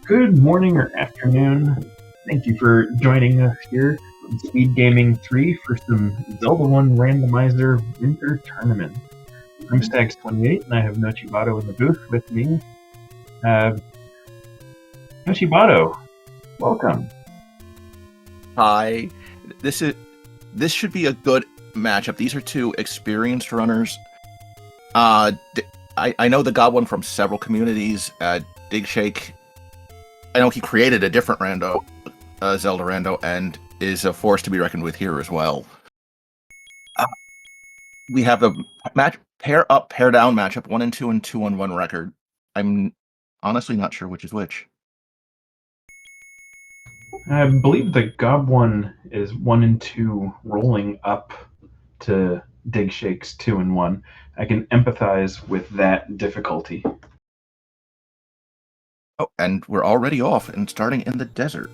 Good morning or afternoon. Thank you for joining us here on Speed Gaming 3 for some Zelda 1 Randomizer Winter Tournament. I'm Stax28 and I have Nochibato in the booth with me. Nochibato, welcome. Hi. This should be a good matchup. These are two experienced runners. I know the TheGobOne from several communities. Digshake, I know he created a different Zelda rando, and is a force to be reckoned with here as well. We have the pair up, pair down matchup, 1 and 2 and 2 on 1 record. I'm honestly not sure which is which. I believe the TheGobOne is 1 and 2 rolling up to Digshake's 2 and 1. I can empathize with that difficulty. Oh, and we're already off and starting in the desert.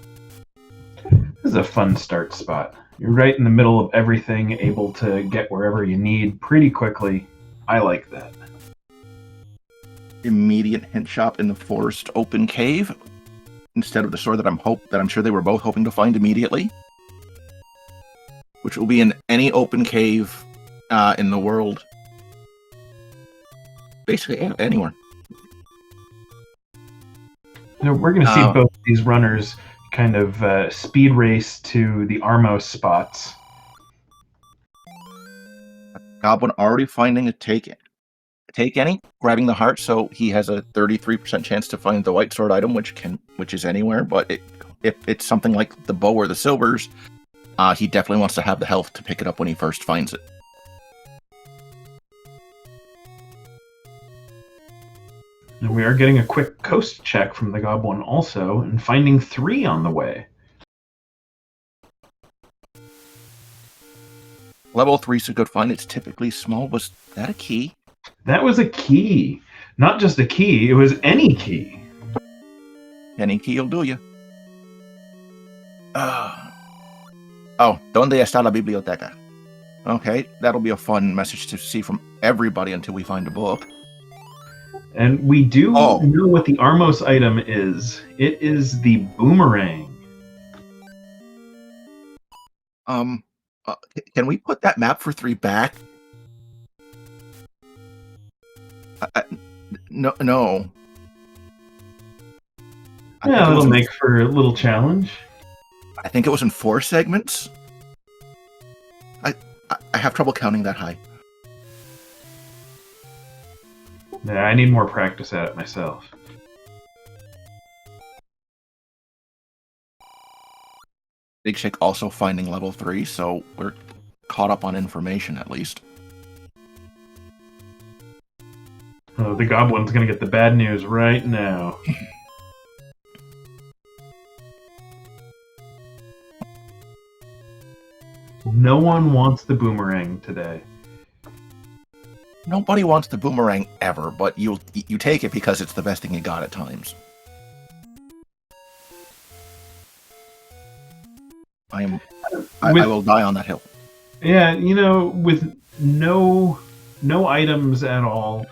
This is a fun start spot. You're right in the middle of everything, able to get wherever you need pretty quickly. I like that. Immediate hint shop in the forest open cave instead of the sword that I'm sure they were both hoping to find immediately, which will be in any open cave in the world, basically anywhere. Now, we're going to see both these runners kind of speed race to the Armos spots. Goblin already finding a take any, grabbing the heart, so he has a 33% chance to find the white sword item, which is anywhere. But if it's something like the bow or the silvers, he definitely wants to have the health to pick it up when he first finds it. And we are getting a quick coast check from the TheGobOne also, and finding 3 on the way. Level 3 is a good find. It's typically small. Was that a key? That was a key. Not just a key, it was any key. Any key will do you. Oh, ¿dónde está la biblioteca? Okay, that'll be a fun message to see from everybody until we find a book. And we do know what the Armos item is. It is the boomerang. Can we put that map for 3 back? No. Yeah, it'll make for a little challenge. I think it was in 4 segments. I have trouble counting that high. Yeah, I need more practice at it myself. Digshake also finding level 3, so we're caught up on information at least. Oh, the TheGobOne's gonna get the bad news right now. No one wants the boomerang today. Nobody wants the boomerang ever, but you take it because it's the best thing you got at times. I will die on that hill. Yeah, with no items at all,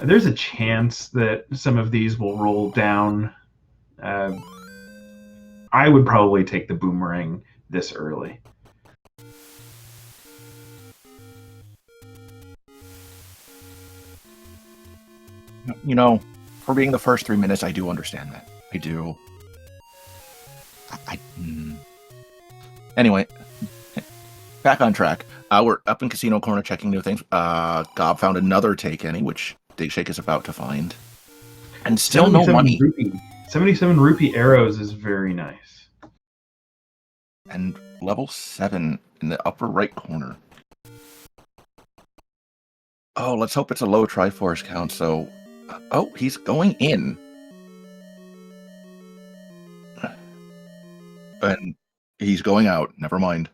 there's a chance that some of these will roll down. I would probably take the boomerang this early. For being the first 3 minutes, I do understand that. I do. Anyway, back on track. We're up in Casino Corner checking new things. Gob found another take any, which Digshake is about to find. And still no money. 77 rupee arrows is very nice. And level 7 in the upper right corner. Oh, let's hope it's a low Triforce count, so... Oh, he's going in. And he's going out. Never mind.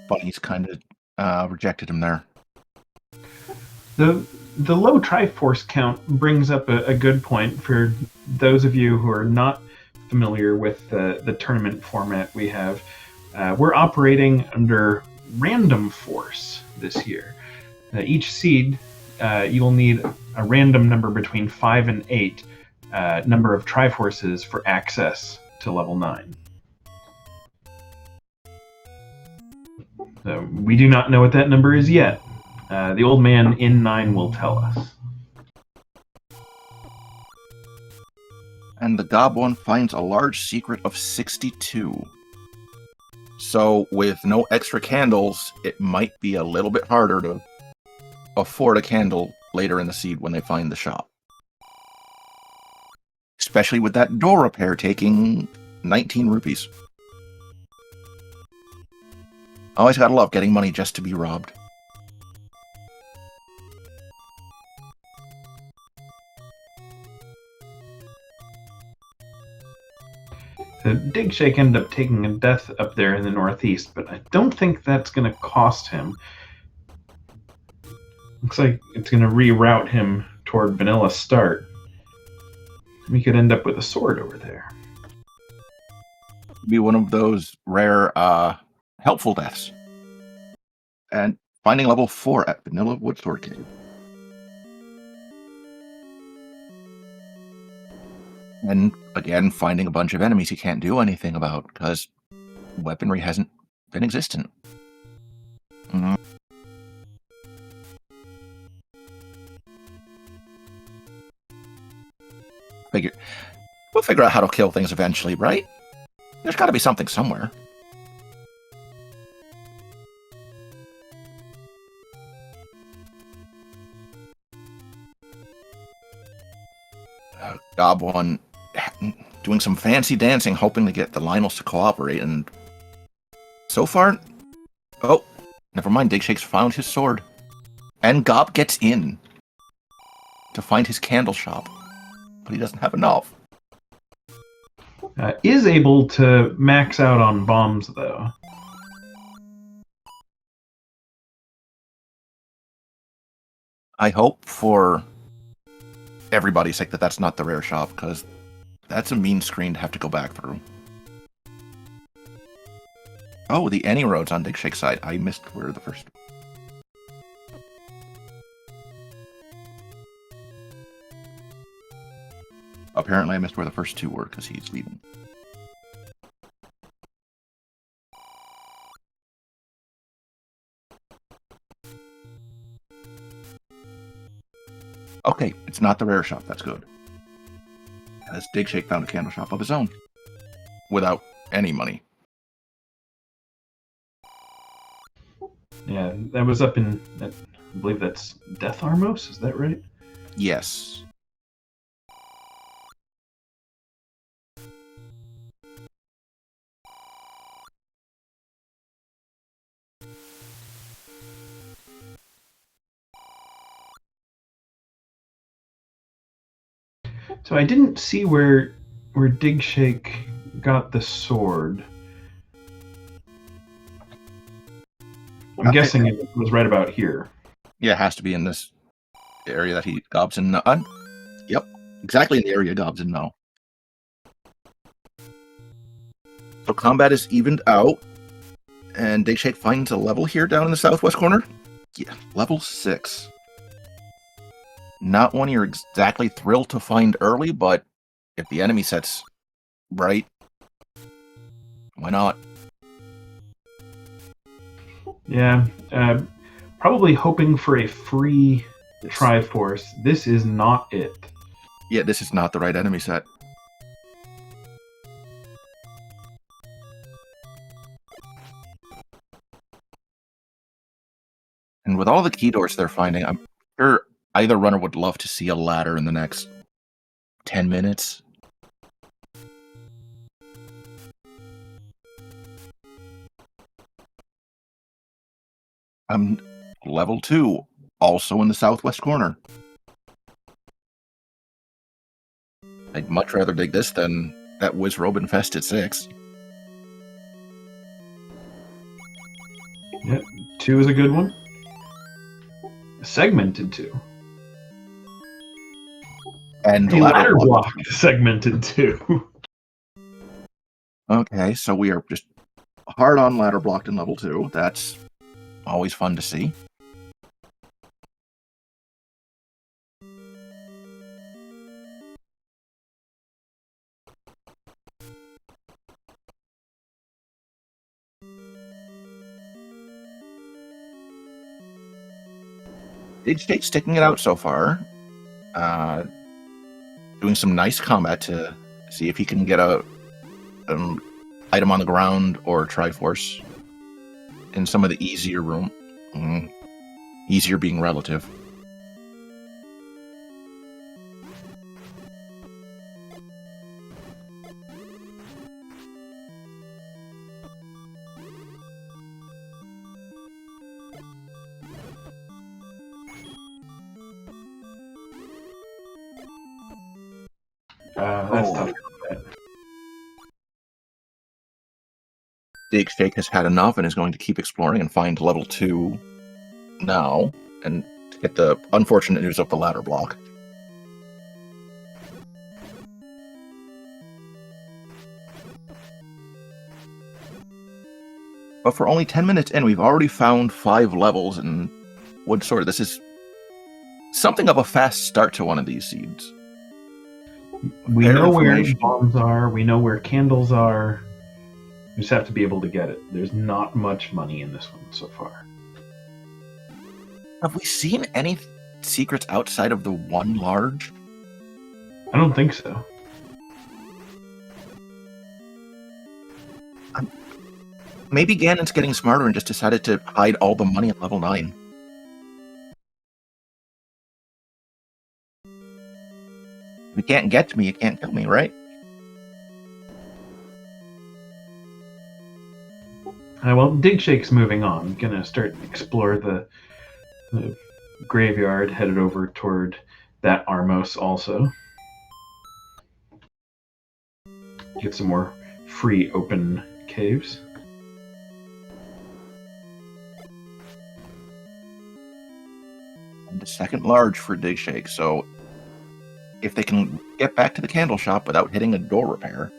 Bunny's kind of rejected him there. The low Triforce count brings up a good point for those of you who are not familiar with the tournament format we have. We're operating under random force this year. Each seed, you will need a random number between 5 and 8 number of Triforces for access to level 9. So we do not know what that number is yet. The old man in 9 will tell us. And the GobOne finds a large secret of 62. So with no extra candles, it might be a little bit harder to afford a candle later in the seed when they find the shop. Especially with that door repair taking 19 rupees. Always gotta love getting money just to be robbed. So Digshake ended up taking a death up there in the northeast, but I don't think that's going to cost him. Looks like it's going to reroute him toward Vanilla Start. We could end up with a sword over there. Be one of those rare helpful deaths. And finding level 4 at Vanilla Wood Sword Cave. And again, finding a bunch of enemies you can't do anything about because weaponry hasn't been existent. We'll figure out how to kill things eventually, right? There's got to be something somewhere. GobOne doing some fancy dancing, hoping to get the Lionels to cooperate, and so far, oh, never mind. Digshake's found his sword, and Gob gets in to find his candle shop, but he doesn't have enough. Is able to max out on bombs though. I hope for everybody's sake that that's not the rare shop, because that's a mean screen to have to go back through. Oh, the Any Road's on Digshake's side. I missed where the first... Apparently I missed where the first two were, because he's leaving. Okay, it's not the rare shop. That's good. As Digshake found a candle shop of his own. Without any money. Yeah, that was up in, I believe that's Death Armos, is that right? Yes. So I didn't see where Digshake got the sword. I'm guessing it was right about here. Yeah, it has to be in this area that he gobs in. Yep, exactly in the area gobs in now. So combat is evened out, and Digshake finds a level here down in the southwest corner. Yeah, level 6. Not one you're exactly thrilled to find early, but if the enemy set's right, why not? Yeah, probably hoping for a free Triforce. This is not it. Yeah, this is not the right enemy set. And with all the key doors they're finding, I'm sure either runner would love to see a ladder in the next 10 minutes. Level 2, also in the southwest corner. I'd much rather dig this than that Wizrobe infested 6. Yep, 2 is a good one. Segmented 2. And the ladder block segmented 2. Okay, so we are just hard on ladder blocked in level 2. That's always fun to see. Digshake sticking it out so far. Doing some nice combat to see if he can get a item on the ground or Triforce in some of the easier room. Easier being relative. That's tough. Digshake has had enough and is going to keep exploring and find level 2 now, and to get the unfortunate news of the ladder block. But for only 10 minutes in, we've already found 5 levels in Wood Sword. This is something of a fast start to one of these seeds. We know where bombs are. We know where candles are. We just have to be able to get it. There's not much money in this one so far. Have we seen any secrets outside of the one large? I don't think so. Maybe Ganon's getting smarter and just decided to hide all the money at level 9. If you can't get to me, you can't kill me, right? Well, Digshake's moving on. I'm gonna start explore the graveyard, headed over toward that Armos also. Get some more free open caves. And the second large for Digshake, so if they can get back to the candle shop without hitting a door repair,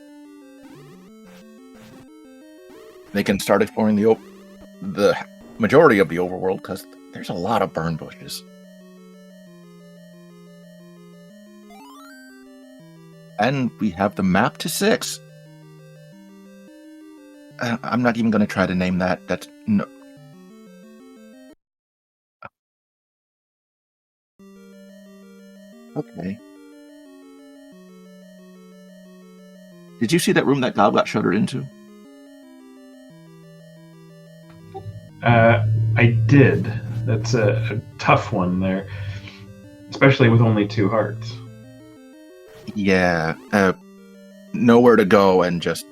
they can start exploring the majority of the overworld, because there's a lot of burn bushes. And we have the map to 6. I'm not even going to try to name that. That's no. Okay. Did you see that room that Gob got shuddered into? I did. That's a tough one there, especially with only 2 hearts. Yeah, nowhere to go, and just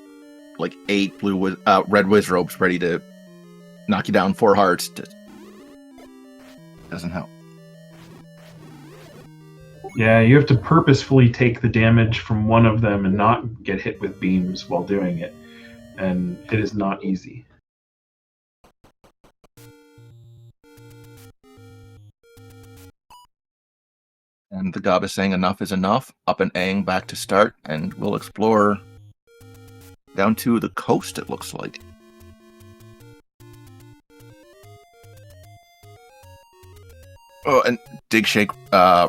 like 8 red Wizrobes ready to knock you down 4 hearts. Doesn't help. Yeah, you have to purposefully take the damage from one of them and not get hit with beams while doing it, and it is not easy. And the Gob is saying enough is enough, up and Aang back to start, and we'll explore down to the coast, it looks like. Oh, and Digshake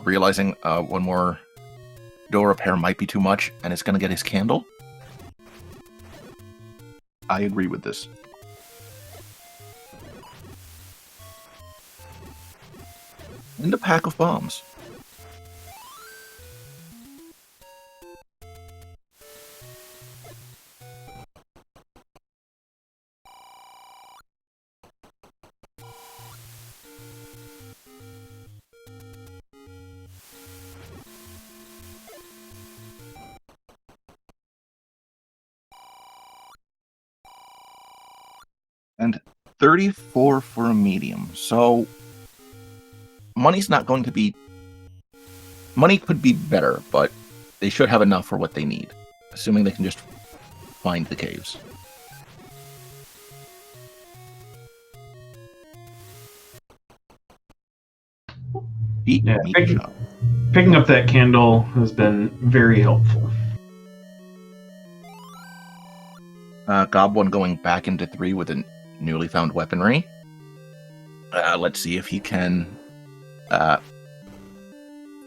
realizing one more door repair might be too much, and is going to get his candle. I agree with this. And a pack of bombs. And 34 for a medium. So money's not going to be... Money could be better, but they should have enough for what they need, assuming they can just find the caves. Yeah, picking up that candle has been very helpful. GobOne going back into 3 with a newly found weaponry. Let's see if he can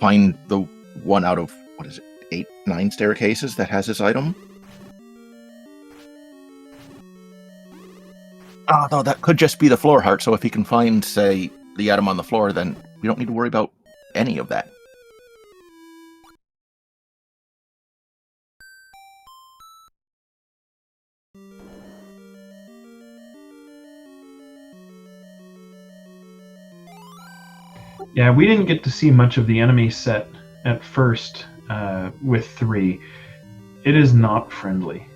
find the one out of, 8, 9 staircases that has this item. Although that could just be the floor heart, so if he can find, say, the item on the floor, then we don't need to worry about any of that. Yeah, we didn't get to see much of the enemy set at first with 3. It is not friendly.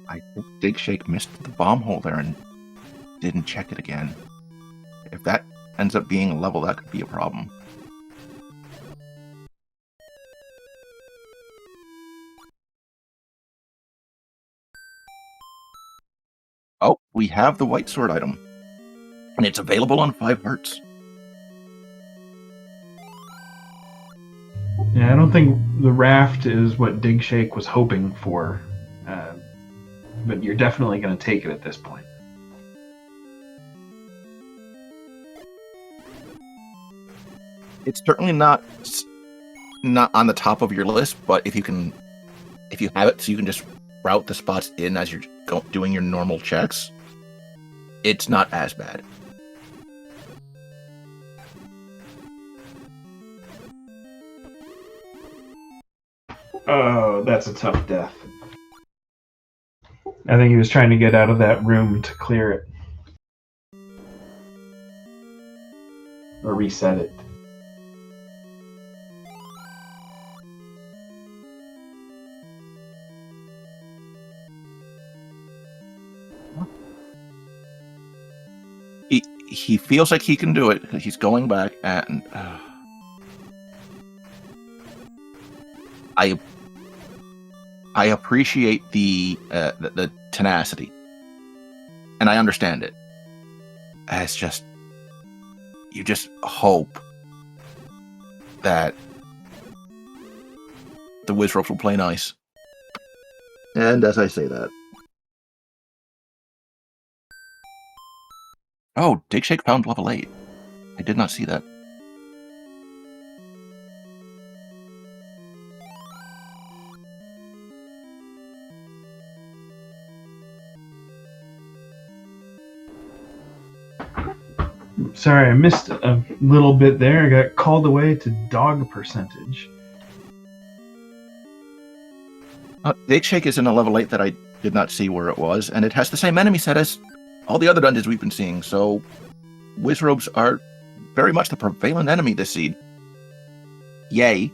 I think Digshake missed the bomb hole there and didn't check it again. If that ends up being a level, that could be a problem. Oh, we have the white sword item. And it's available on 5 hearts. Yeah, I don't think the raft is what Digshake was hoping for, but you're definitely going to take it at this point. It's certainly not on the top of your list, but if you have it, so you can just route the spots in as you're doing your normal checks, it's not as bad. Oh, that's a tough death. I think he was trying to get out of that room to clear it. Or reset it. He feels like he can do it. He's going back, and I appreciate the tenacity, and I understand it. It's just you just hope that the Wizropes will play nice. And as I say that, oh, Digshake found level 8. I did not see that. Sorry, I missed a little bit there. I got called away to dog percentage. Digshake is in a level 8 that I did not see where it was, and it has the same enemy set as all the other dungeons we've been seeing, so Wizrobes are very much the prevalent enemy this seed. Yay.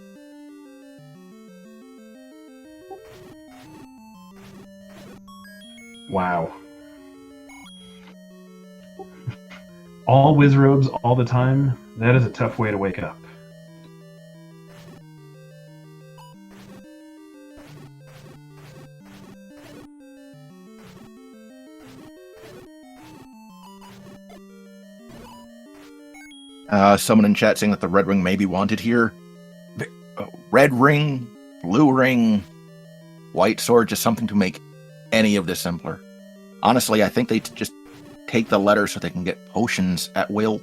Wow. All Wizrobes all the time? That is a tough way to wake up. Someone in chat saying that the red ring may be wanted here. Red ring, blue ring, white sword, just something to make any of this simpler. Honestly, I think they just take the letters so they can get potions at will.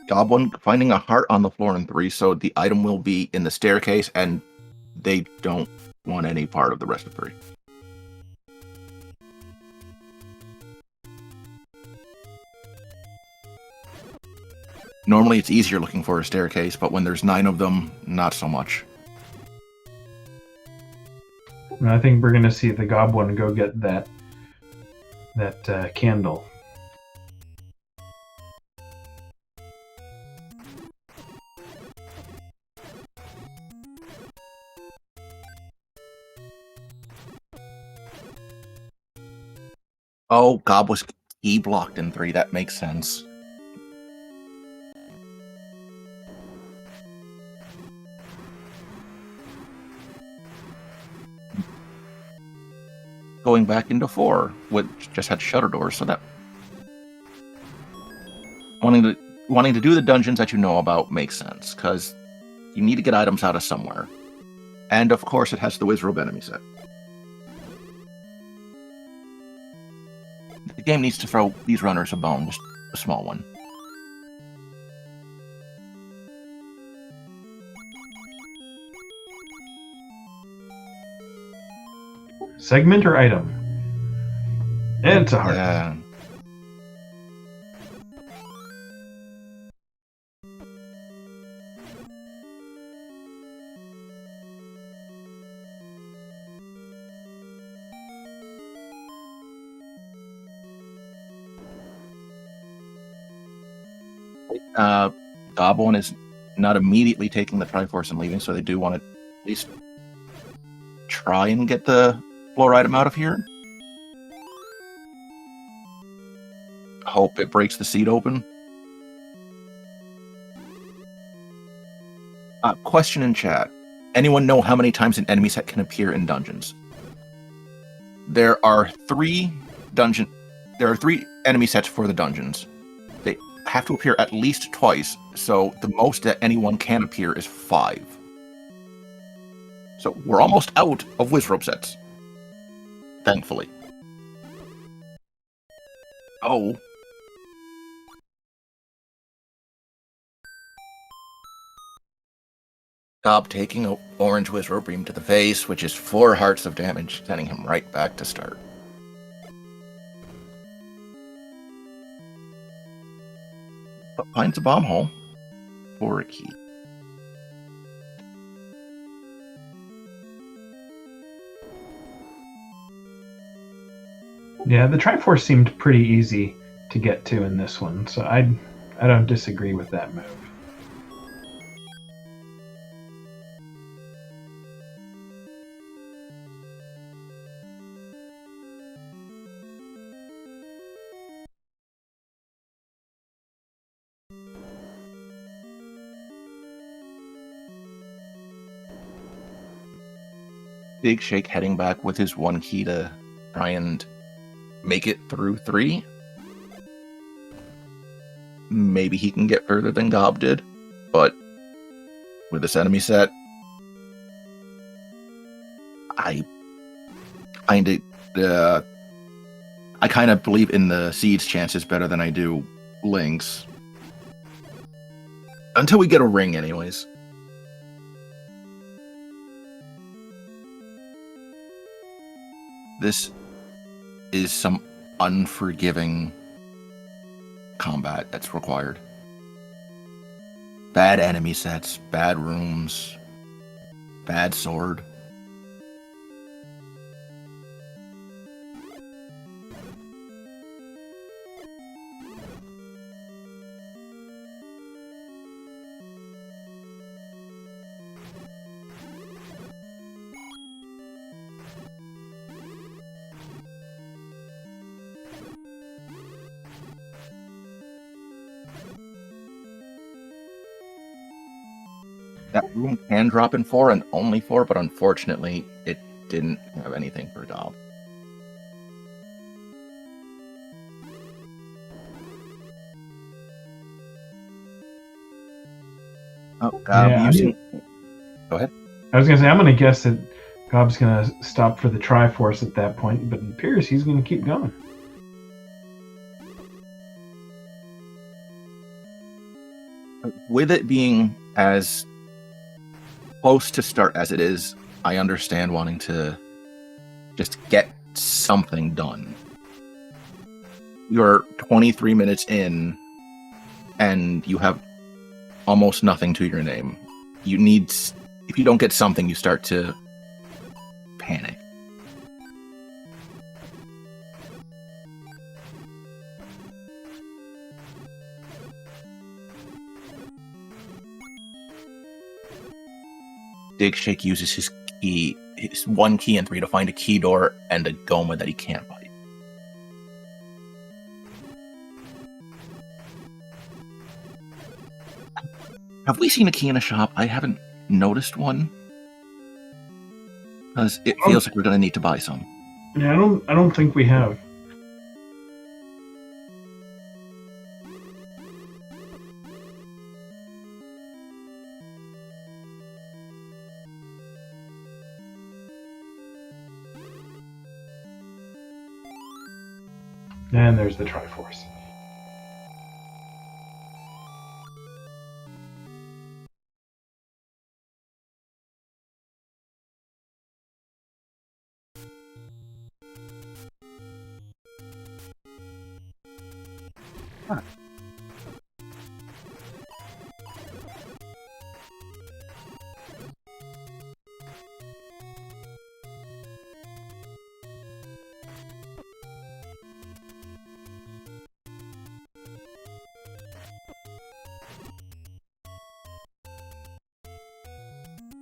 GobOne finding a heart on the floor in 3, so the item will be in the staircase, and they don't want any part of the rest of 3. Normally it's easier looking for a staircase, but when there's 9 of them, not so much. I think we're going to see the GobOne go get that candle. Oh, Gob was key blocked in 3. That makes sense. Going back into 4, which just had shutter doors, so that wanting to do the dungeons that you know about makes sense, because you need to get items out of somewhere. And of course, it has the Wizrobe enemy set. The game needs to throw these runners a bone, just a small one. Segment or item? It's a heart. Yeah. GobOne is not immediately taking the Triforce and leaving, so they do want to at least try and get the floor item out of here. Hope it breaks the seed open. Question in chat. Anyone know how many times an enemy set can appear in dungeons? There are three enemy sets for the dungeons. They have to appear at least twice, so the most that anyone can appear is 5. So we're almost out of Wizrobe sets. Thankfully. Oh. Gob taking an orange Wizrobe beam to the face, which is 4 hearts of damage, sending him right back to start. But finds a bomb hole for a key. Yeah, the Triforce seemed pretty easy to get to in this one, so I don't disagree with that move. Digshake heading back with his 1 key to try and make it through 3. Maybe he can get further than Gob did, but with this enemy set, I kind of believe in the Seed's chances better than I do Link's. Until we get a ring, anyways. This is some unforgiving combat that's required. Bad enemy sets, bad rooms, bad sword. That room can drop in 4 and only 4, but unfortunately, it didn't have anything for Gob. Oh, Gob Yeah, using... Go ahead. I was going to say, I'm going to guess that Gob's going to stop for the Triforce at that point, but it appears he's going to keep going. With it being as close to start as it is, I understand wanting to just get something done. You're 23 minutes in, and you have almost nothing to your name. You need... If you don't get something, you start to panic. Digshake uses his 1 key and 3 to find a key door and a Goma that he can't fight. Have we seen a key in a shop? I haven't noticed one. Because it feels like we're going to need to buy some. Yeah, I don't think we have. And there's the Triforce. Huh.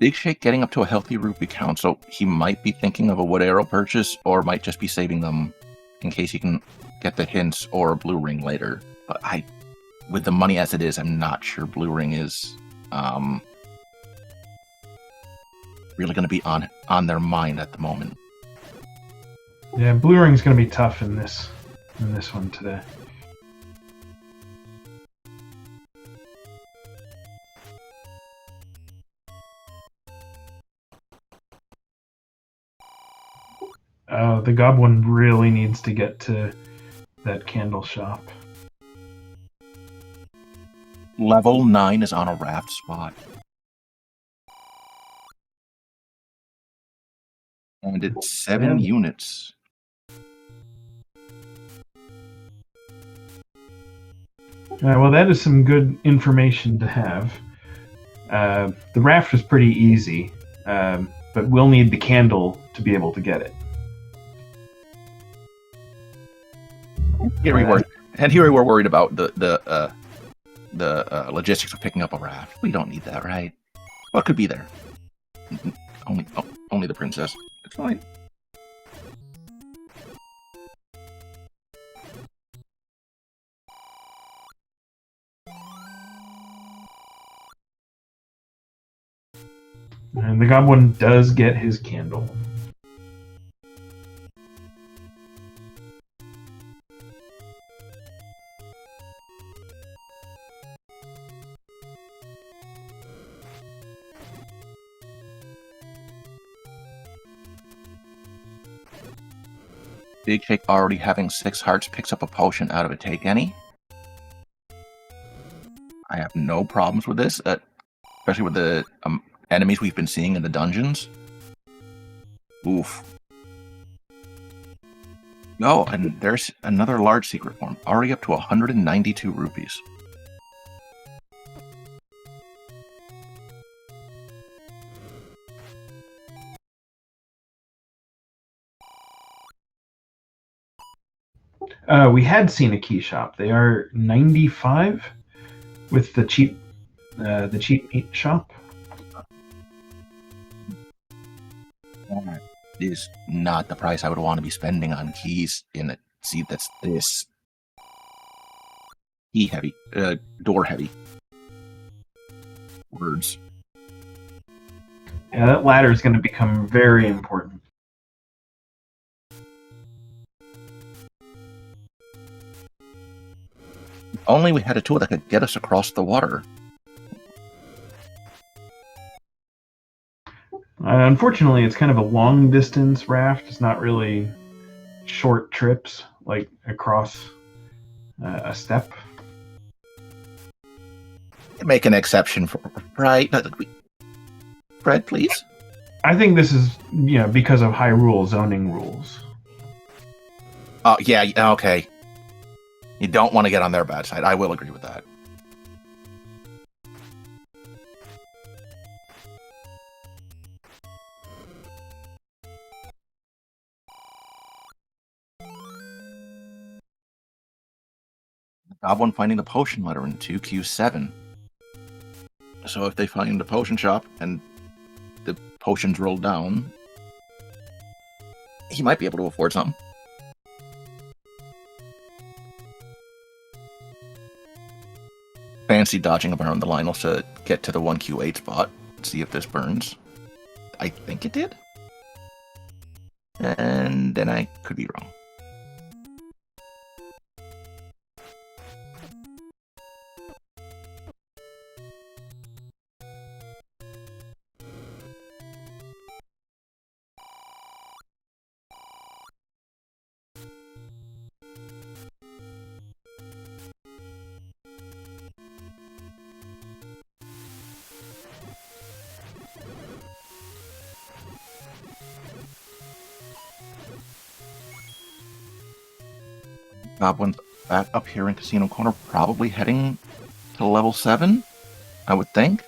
Digshake getting up to a healthy rupee count, so he might be thinking of a wood arrow purchase, or might just be saving them in case he can get the hints or a blue ring later. But with the money as it is, I'm not sure blue ring is really going to be on their mind at the moment. Yeah, blue ring's going to be tough in this one today. The GobOne really needs to get to that candle shop. Level 9 is on a raft spot. And it's 7 units. Well, that is some good information to have. The raft is pretty easy, but we'll need the candle to be able to get it. Here we were worried about the logistics of picking up a raft. We don't need that, right? What could be there? Only the princess. It's fine. And the GobOne does get his candle. Digshake already having 6 hearts picks up a potion out of it. Take any? I have no problems with this, especially with the enemies we've been seeing in the dungeons. Oof. Oh, and there's another large secret form, already up to 192 rupees. We had seen a key shop. They are 95 with the cheap meat shop. Is not the price I would want to be spending on keys in it. See, that's this. Key heavy. Door heavy. Words. Yeah, that ladder is going to become very important. If only we had a tool that could get us across the water. Unfortunately, it's kind of a long distance raft. It's not really short trips like across a step. Make an exception for right. Fred, please. I think this is because of Hyrule zoning rules. Oh yeah, okay. You don't want to get on their bad side. I will agree with that. GobOne finding the potion letter in 2Q7. So if they find the potion shop and the potions roll down, he might be able to afford something. Fancy dodging around the Lionel to get to the 1Q8 spot. See if this burns. I think it did. And then I could be wrong. Goblins back up here in Casino Corner, probably heading to level 7, I would think.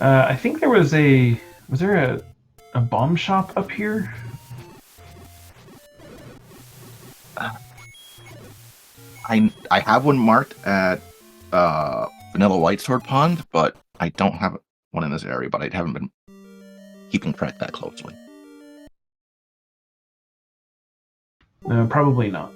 I think there was a... Was there a bomb shop up here? I have one marked at Vanilla White Sword Pond, but I don't have one in this area, but I haven't been keeping track that closely. Probably not.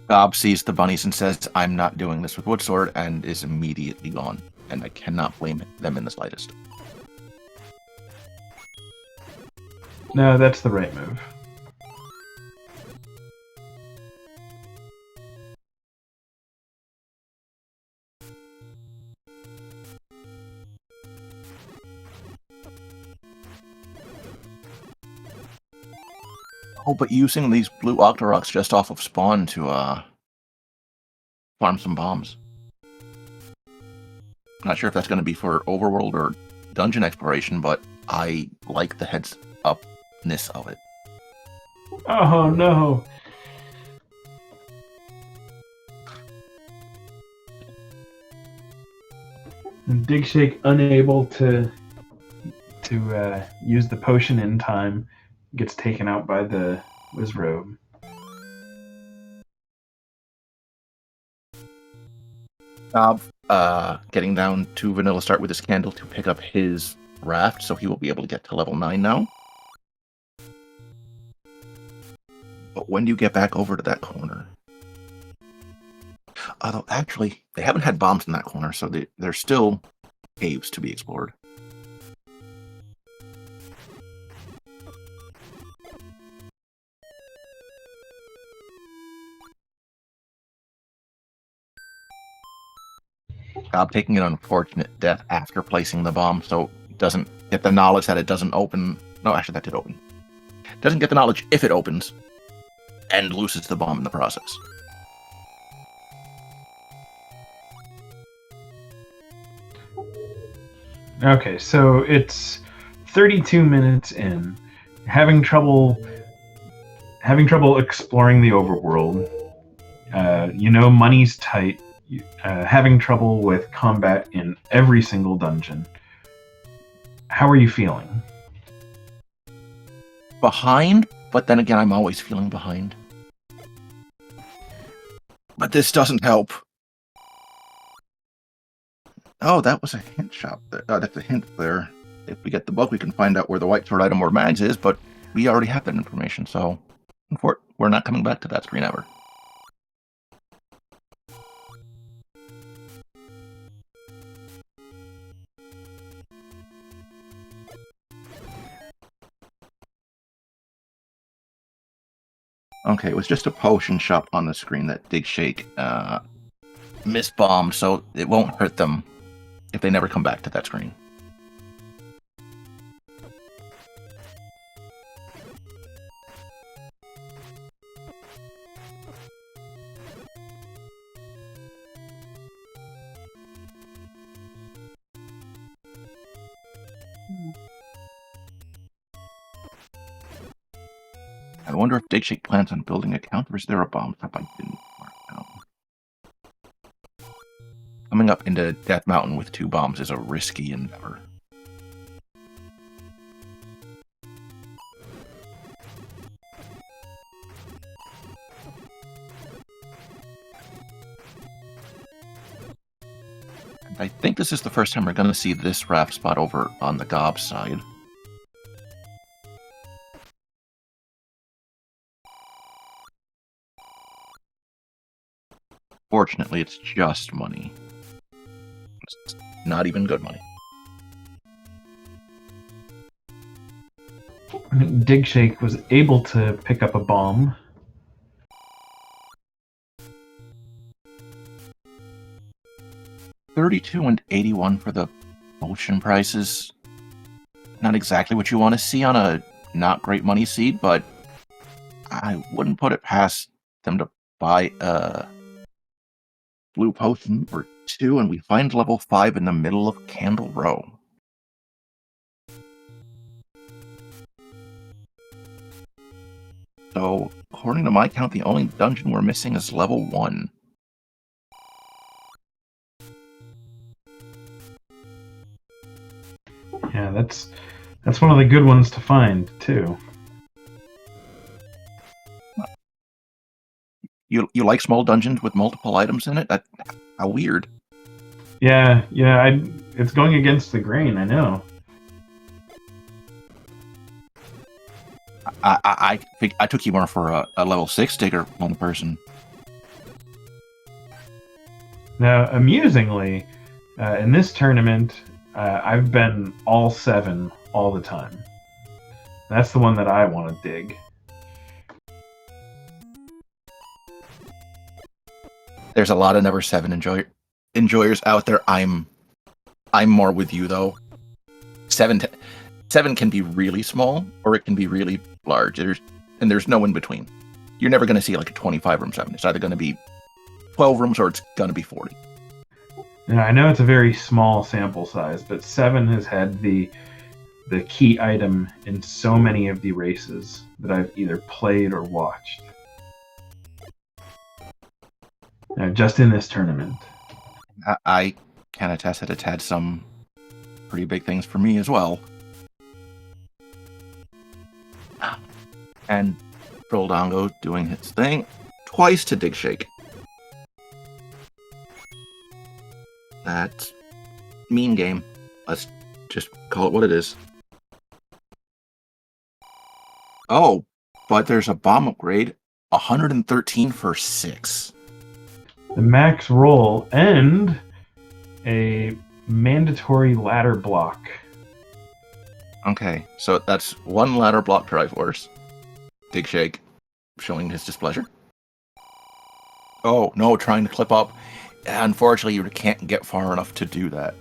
Gob sees the bunnies and says, "I'm not doing this with Woodsword," and is immediately gone. And I cannot blame them in the slightest. No, that's the right move. Oh, but using these blue Octoroks just off of spawn to farm some bombs. Not sure if that's going to be for overworld or dungeon exploration, but I like the heads upness of it. Oh no! And Digshake unable to use the potion in time, gets taken out by the Wizrobe. Gob getting down to Vanilla Start with his candle to pick up his raft, so he will be able to get to level 9 now. But when do you get back over to that corner? Although, actually, they haven't had bombs in that corner, so there's still caves to be explored. Gob taking an unfortunate death after placing the bomb, so doesn't get the knowledge that it doesn't open. No, actually, that did open. Doesn't get the knowledge if it opens, and loses the bomb in the process. Okay, so it's 32 minutes in. Having trouble exploring the overworld. Money's tight. Having trouble with combat in every single dungeon. How are you feeling? Behind, but then again, I'm always feeling behind. But this doesn't help. Oh, that was a hint shop. That's a hint there. If we get the book, we can find out where the white sword item or mags is, but we already have that information, so we're not coming back to that screen ever. Okay, it was just a potion shop on the screen that digshake misbombed, so it won't hurt them if they never come back to that screen. I wonder if digshake plans on building a counter, or is there a bomb shop I didn't mark down? Coming up into Death Mountain with 2 bombs is a risky endeavor. And I think this is the first time we're going to see this raft spot over on the Gob side. Fortunately, it's just money. It's not even good money. Digshake was able to pick up a bomb. $32 and $81 for the potion prices. Not exactly what you want to see on a not great money seed, but I wouldn't put it past them to buy blue potion or 2, and we find level 5 in the middle of Candle Row. So, according to my count, the only dungeon we're missing is level 1. Yeah, that's one of the good ones to find too. You like small dungeons with multiple items in it? How weird. Yeah, it's going against the grain, I know. I took you more for a level 6 digger on the person. Now, amusingly, in this tournament, I've been all 7 all the time. That's the one that I want to dig. There's a lot of never 7 enjoyers out there. I'm more with you though. 7 can be really small, or it can be really large. There's no in between. You're never going to see like a 25 room 7. It's either going to be 12 rooms or it's going to be 40. Now, I know it's a very small sample size, but 7 has had the key item in so many of the races that I've either played or watched. Just in this tournament. I can attest that it's had some pretty big things for me as well. And Troldongo doing his thing twice to digshake. That's mean game. Let's just call it what it is. Oh, but there's a bomb upgrade. 113 for 6. The max roll and a mandatory ladder block. Okay, so that's 1 ladder block Triforce. Digshake showing his displeasure. Oh, no, trying to clip up. Unfortunately, you can't get far enough to do that.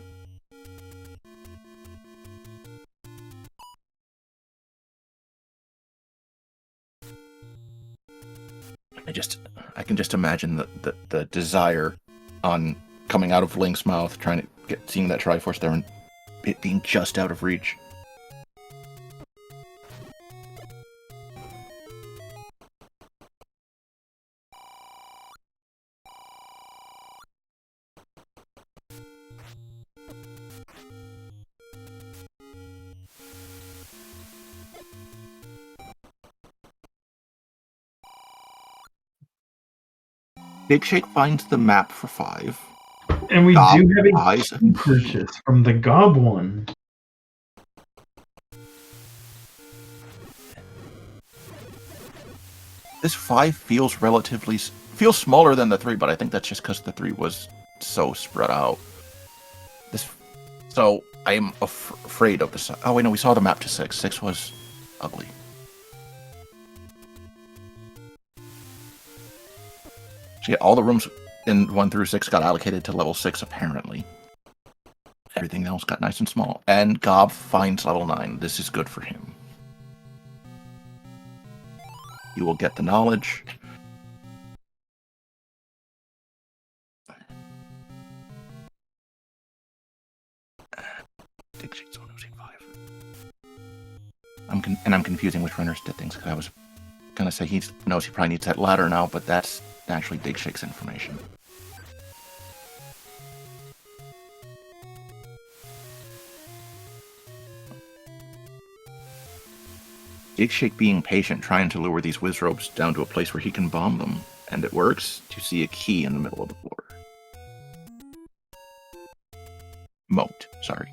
I can just imagine the desire on coming out of Link's mouth, trying to seeing that Triforce there and it being just out of reach. Digshake finds the map for 5. And we Gob do have a buys key purchase from the TheGobOne. This 5 feels smaller than the 3, but I think that's just because the 3 was so spread out. So I am afraid of this. Oh wait, no, we saw the map to 6. 6 was ugly. So yeah, all the rooms in 1 through 6 got allocated to level 6 apparently. Everything else got nice and small. And Gob finds level 9. This is good for him. You will get the knowledge. Digshake's on 5. I'm confusing which runners did things, because I was gonna say he knows he probably needs that ladder now, but that's actually Digshake's information. Digshake being patient, trying to lure these Wizrobes down to a place where he can bomb them, and it works. You see a key in the middle of the floor. Moat, sorry.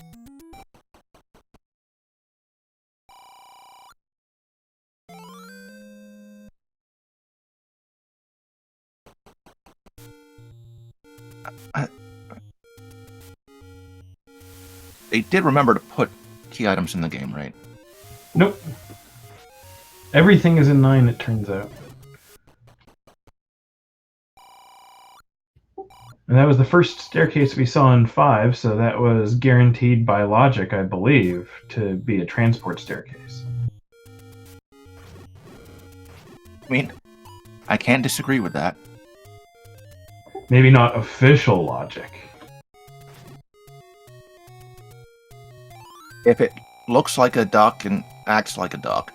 They did remember to put key items in the game, right? Nope. Everything is in 9, it turns out. And that was the first staircase we saw in 5, so that was guaranteed by logic, I believe, to be a transport staircase. I mean, I can't disagree with that. Maybe not official logic. If it looks like a duck and acts like a duck,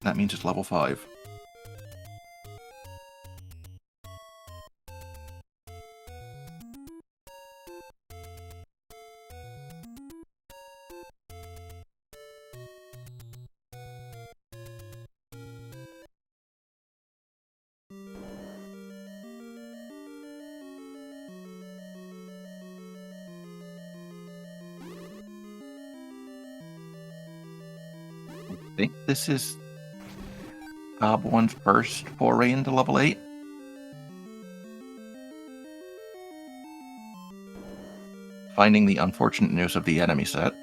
that means it's level 5. I think this is GobOne's first foray into level 8. Finding the unfortunate news of the enemy set.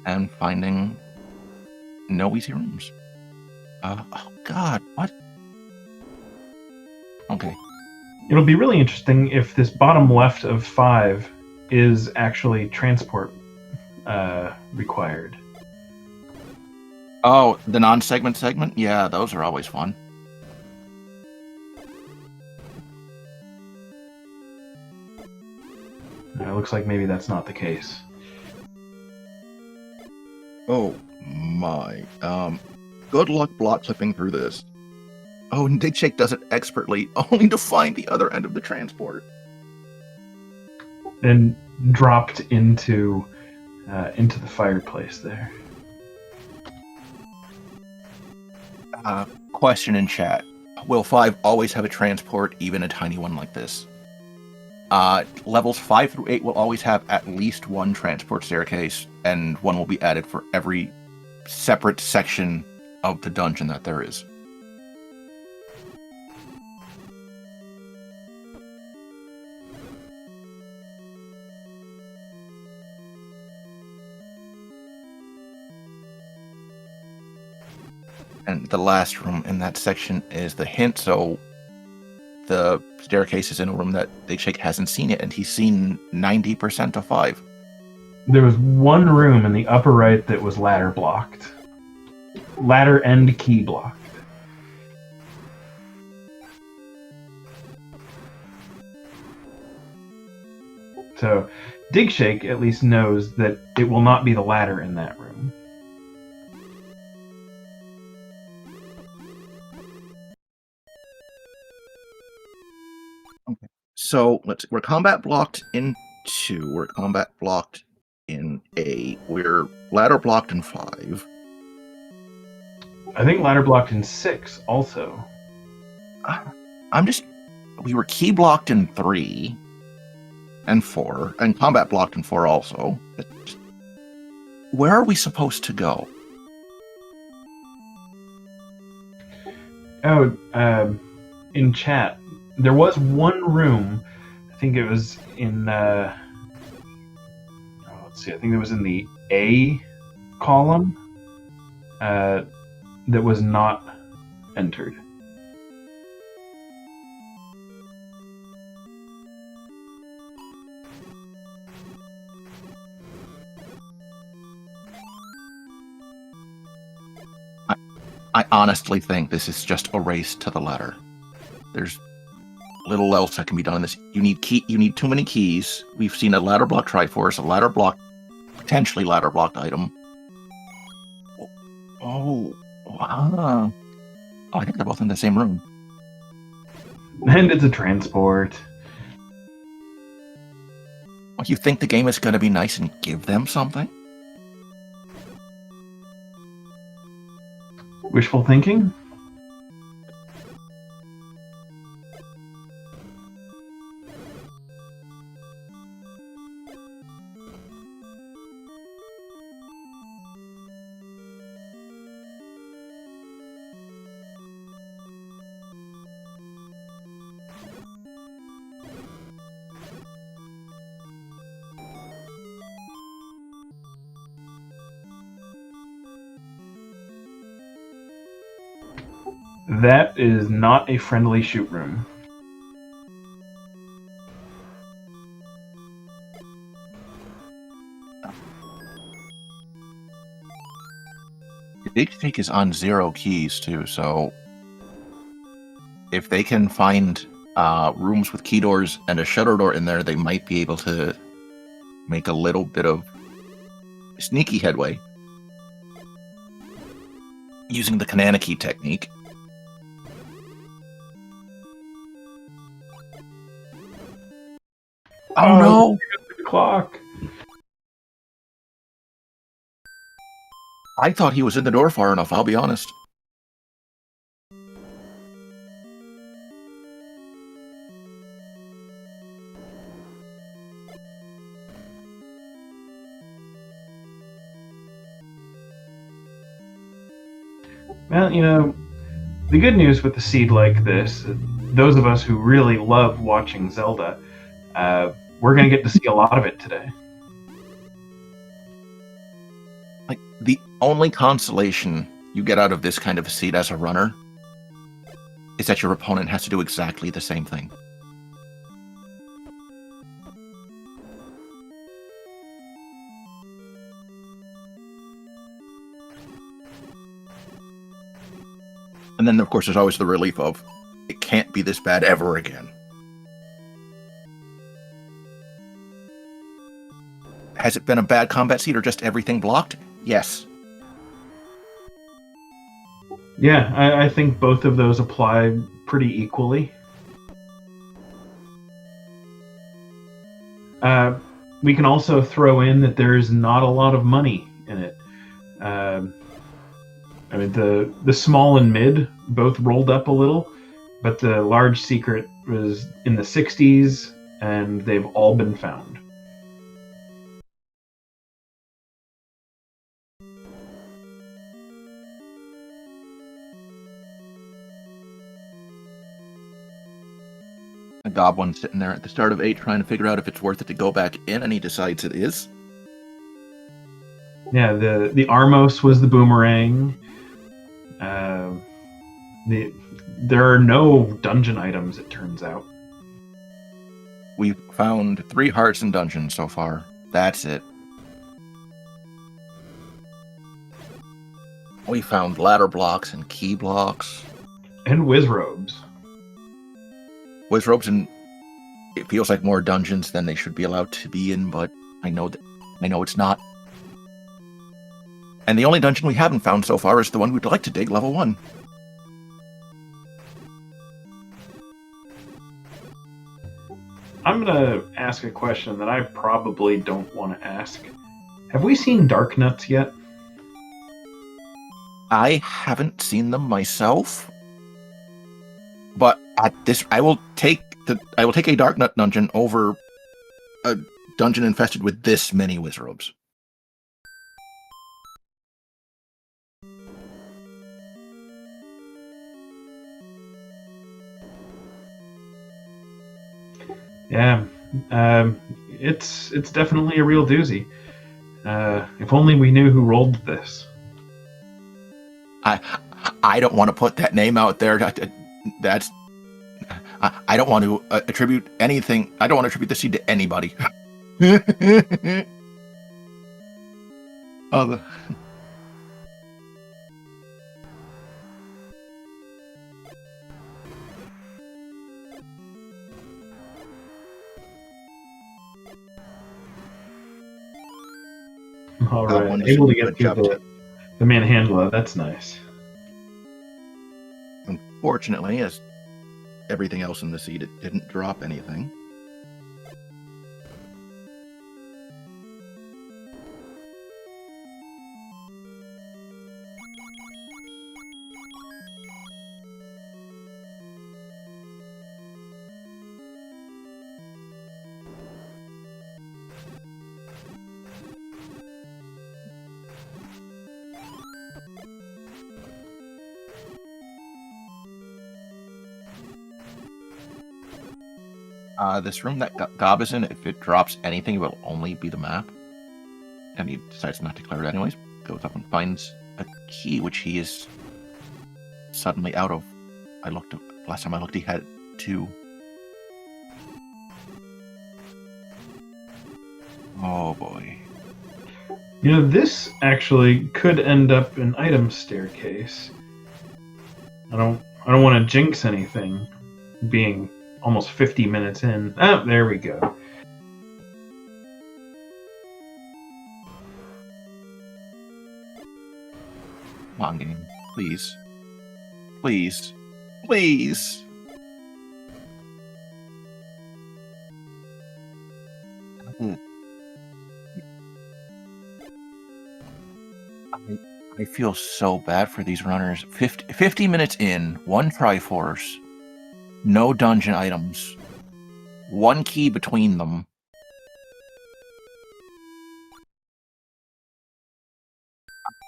And finding no easy rooms. Oh god, what? Okay. It'll be really interesting if this bottom left of 5 is actually transport required. Oh, the non-segment segment? Yeah, those are always fun. It looks like maybe that's not the case. Oh my. Good luck block clipping through this. Oh, and digshake does it expertly, only to find the other end of the transport. And dropped into the fireplace there. Question in chat. Will 5 always have a transport, even a tiny one like this? Levels 5 through 8 will always have at least one transport staircase, and one will be added for every separate section of the dungeon that there is. And the last room in that section is the hint, so the staircase is in a room that digshake hasn't seen yet, and he's seen 90% of 5. There was one room in the upper right that was ladder blocked. Ladder and key blocked. So digshake at least knows that it will not be the ladder in that room. Okay. So we're combat blocked in 2, we're combat blocked in 8, we're ladder blocked in 5. I think ladder blocked in 6 also. We were key blocked in 3 and 4, and combat blocked in 4 also. Where are we supposed to go? Oh, in chat, there was one room. I think it was in. Let's see. I think it was in the A column. That was not entered. I honestly think this is just a race to the ladder. There's little else that can be done in this. You need too many keys. We've seen a ladder block Triforce, a ladder block, potentially ladder blocked item. Oh, wow. Oh, I think they're both in the same room. And it's a transport. Well, you think the game is going to be nice and give them something? Wishful thinking? That is not a friendly shoot room. Digshake is on 0 keys too, so if they can find rooms with key doors and a shutter door in there, they might be able to make a little bit of sneaky headway using the Kananaki technique. Oh no! The clock. I thought he was in the door far enough, I'll be honest. Well, you know, the good news with a seed like this, those of us who really love watching Zelda, we're going to get to see a lot of it today. Like, the only consolation you get out of this kind of a seed as a runner is that your opponent has to do exactly the same thing. And then, of course, there's always the relief of, it can't be this bad ever again. Has it been a bad combat seed or just everything blocked? Yes. Yeah, I think both of those apply pretty equally. We can also throw in that there's not a lot of money in it. I mean, the small and mid both rolled up a little, but the large secret was in the 60s, and they've all been found. TheGobOne sitting there at the start of 8 trying to figure out if it's worth it to go back in, and he decides it is. Yeah, the Armos was the boomerang. There are no dungeon items, it turns out. We've found 3 hearts in dungeons so far. That's it. We found ladder blocks and key blocks. And whiz robes. Whiz robes, and it feels like more dungeons than they should be allowed to be in, but I know it's not. And the only dungeon we haven't found so far is the one we'd like to dig, level 1. I'm gonna ask a question that I probably don't want to ask. Have we seen Dark Nuts yet? I haven't seen them myself, but at this, I will take a Dark Nut dungeon over a dungeon infested with this many whiz robes. Yeah, it's definitely a real doozy. If only we knew who rolled this. I don't want to put that name out there. That's I don't want to attribute anything. I don't want to attribute the seed to anybody. Oh, All right, able to get through the Manhandla. That's nice. Unfortunately, as everything else in the seed, it didn't drop anything. This room that Gob is in, if it drops anything, it will only be the map. And he decides not to declare it anyways. Goes up and finds a key, which he is suddenly out of. Last time I looked, he had 2. Oh boy. This actually could end up an item staircase. I don't want to jinx anything, being almost 50 minutes in. Oh, there we go. Come on, game. Please. Please. Please. I feel so bad for these runners. 50 minutes in, 1 Triforce, no dungeon items, 1 key between them.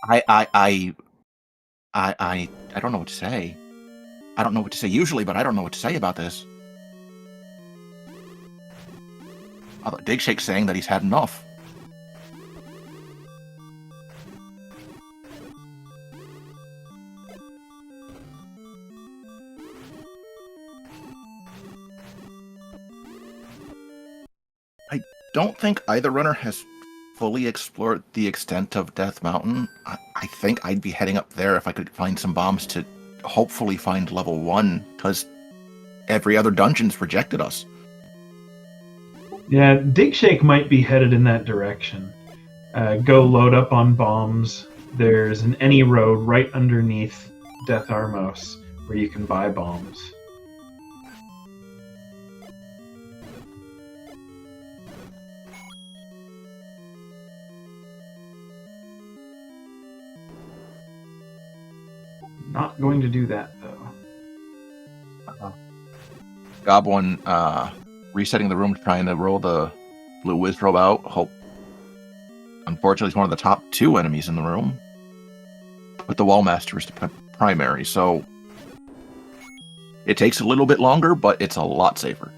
I don't know what to say. I don't know what to say usually, but I don't know what to say about this. Although Digshake's saying that he's had enough. I don't think either runner has fully explored the extent of Death Mountain. I think I'd be heading up there if I could find some bombs to hopefully find level 1, because every other dungeon's rejected us. Yeah, Digshake might be headed in that direction. Go load up on bombs. There's an any road right underneath Death Armos where you can buy bombs. Not going to do that, though. GobOne resetting the room, trying to roll the blue Wizrobe out. Hope. Unfortunately, he's one of the top 2 enemies in the room. But the Wallmaster is the primary, so it takes a little bit longer, but it's a lot safer.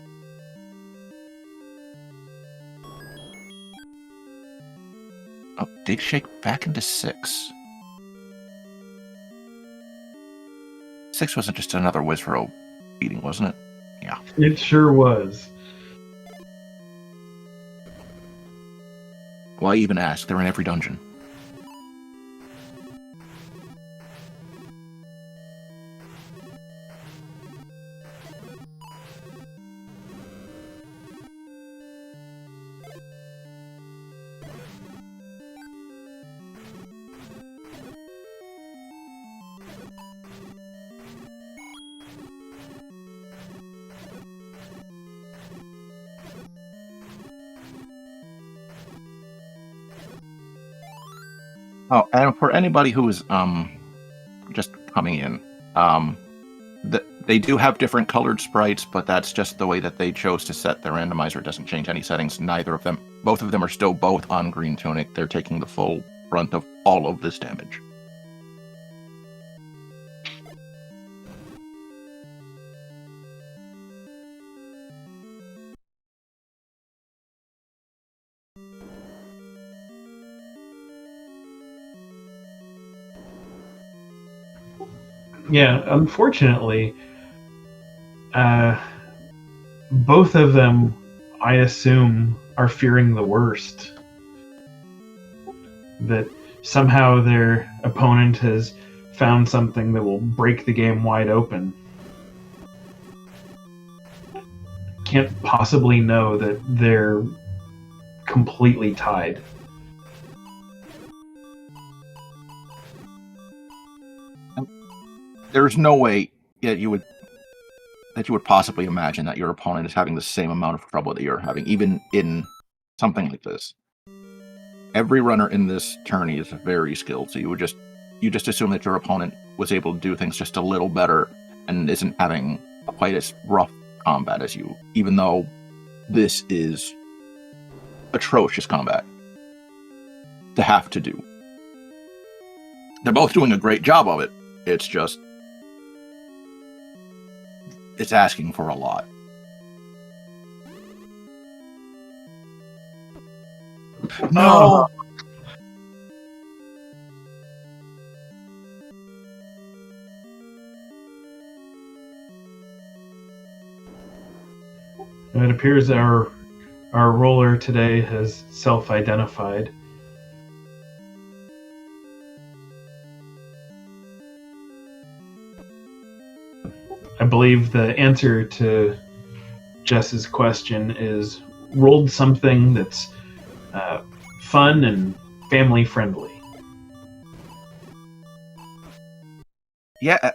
Oh, Digshake back into 6. 6 wasn't just another Wizrobe beating, wasn't it? Yeah. It sure was. Why even ask? They're in every dungeon. Oh, and for anybody who is just coming in, they do have different colored sprites, but that's just the way that they chose to set their randomizer. It doesn't change any settings. Both of them are still both on Green Tunic. They're taking the full brunt of all of this damage. Yeah, unfortunately, both of them, I assume, are fearing the worst. That somehow their opponent has found something that will break the game wide open. Can't possibly know that they're completely tied. There's no way that you would possibly imagine that your opponent is having the same amount of trouble that you're having, even in something like this. Every runner in this tourney is very skilled, so you just assume that your opponent was able to do things just a little better and isn't having quite as rough combat as you, even though this is atrocious combat to have to do. They're both doing a great job of it. It's just it's asking for a lot. No! It appears our roller today has self-identified. I believe the answer to Jess's question is rolled something that's fun and family friendly. Yeah,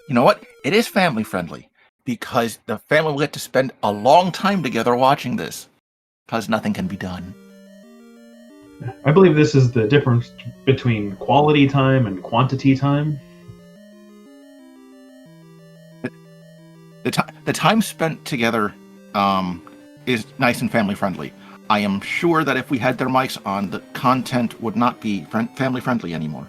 you know what? It is family friendly because the family will get to spend a long time together watching this because nothing can be done. I believe this is the difference between quality time and quantity time. The time spent together is nice and family friendly. I am sure that if we had their mics on, the content would not be family friendly anymore.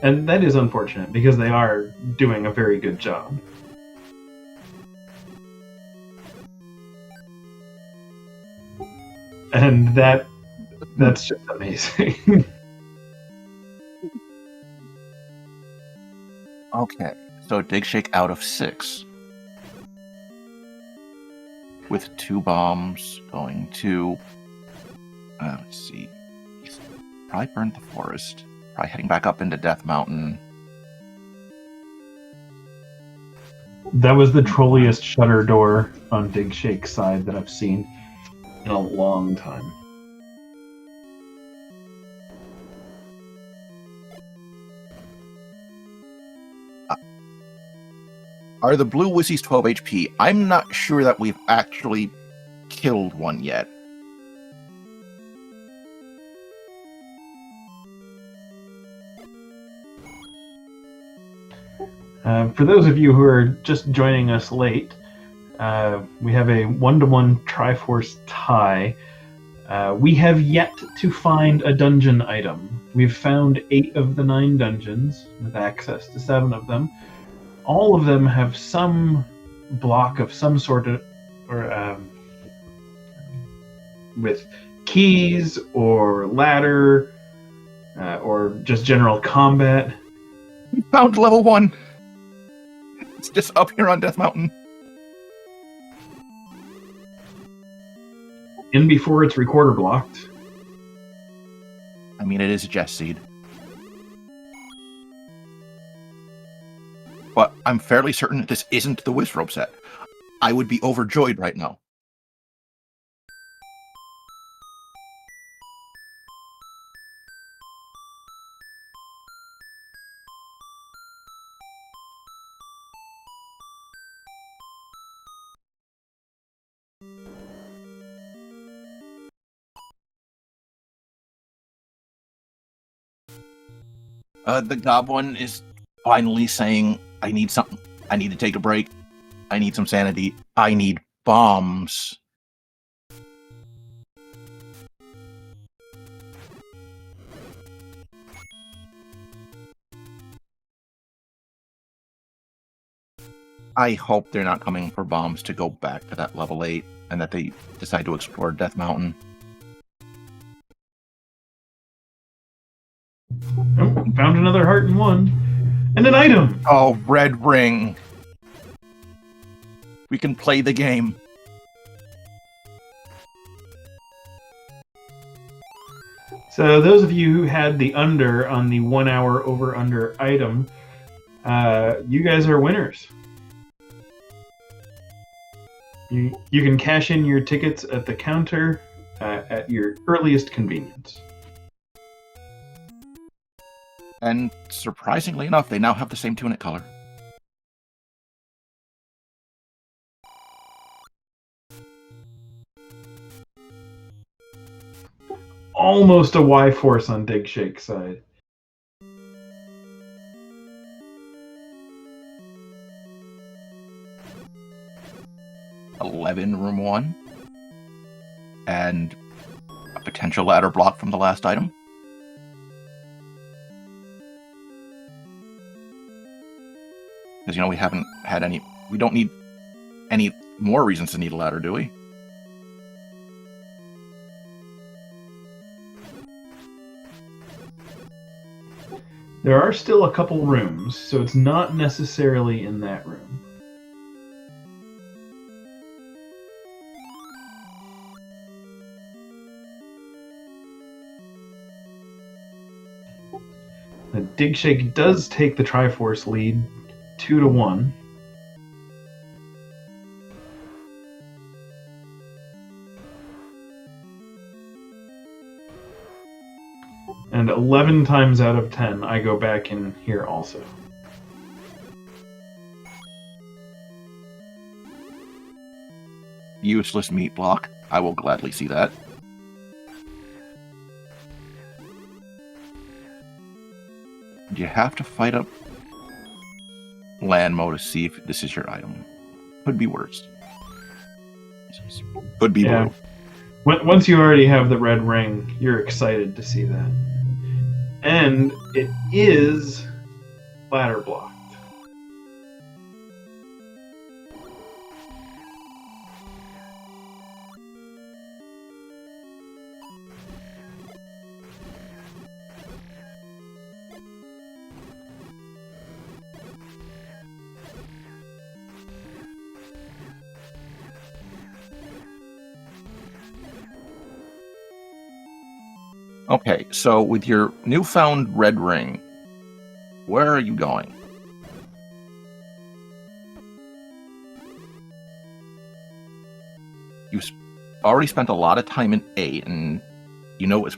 And that is unfortunate because they are doing a very good job. And that's just amazing. Okay, so digshake out of 6. With 2 bombs going to... let's see. He's probably burned the forest. Probably heading back up into Death Mountain. That was the trolliest shutter door on Digshake's side that I've seen in a long time. Are the blue Wissies 12 HP? I'm not sure that we've actually killed one yet. For those of you who are just joining us late, we have a 1-to-1 Triforce tie. We have yet to find a dungeon item. We've found 8 of the 9 dungeons with access to 7 of them. All of them have some block of some sort of, or with keys or ladder, or just general combat. We found level 1. It's just up here on Death Mountain. In before it's recorder blocked. I mean, it is a Jess seed. But I'm fairly certain this isn't the Wizrobe set. I would be overjoyed right now. TheGobOne is finally saying, I need something. I need to take a break. I need some sanity. I need bombs. I hope they're not coming for bombs to go back to that level 8 and that they decide to explore Death Mountain. Oh, found another heart in 1. And an item! Oh, red ring. We can play the game. So those of you who had the under on the 1 hour over under item, you guys are winners. You can cash in your tickets at the counter at your earliest convenience. And surprisingly enough, they now have the same tunic color. Almost a Y force on Digshake's side. Room 1. And a potential ladder block from the last item. Because, we haven't had any... We don't need any more reasons to need a ladder, do we? There are still a couple rooms, so it's not necessarily in that room. The digshake does take the Triforce lead 2-1. And 11 times out of 10, I go back in here also. Useless meat block. I will gladly see that. You have to fight up land mode to see if this is your item. Could be worse. Could be blue. Once you already have the red ring, you're excited to see that. And it is ladder blocked. Okay, so with your newfound red ring, where are you going? You've already spent a lot of time in 8, and you know it's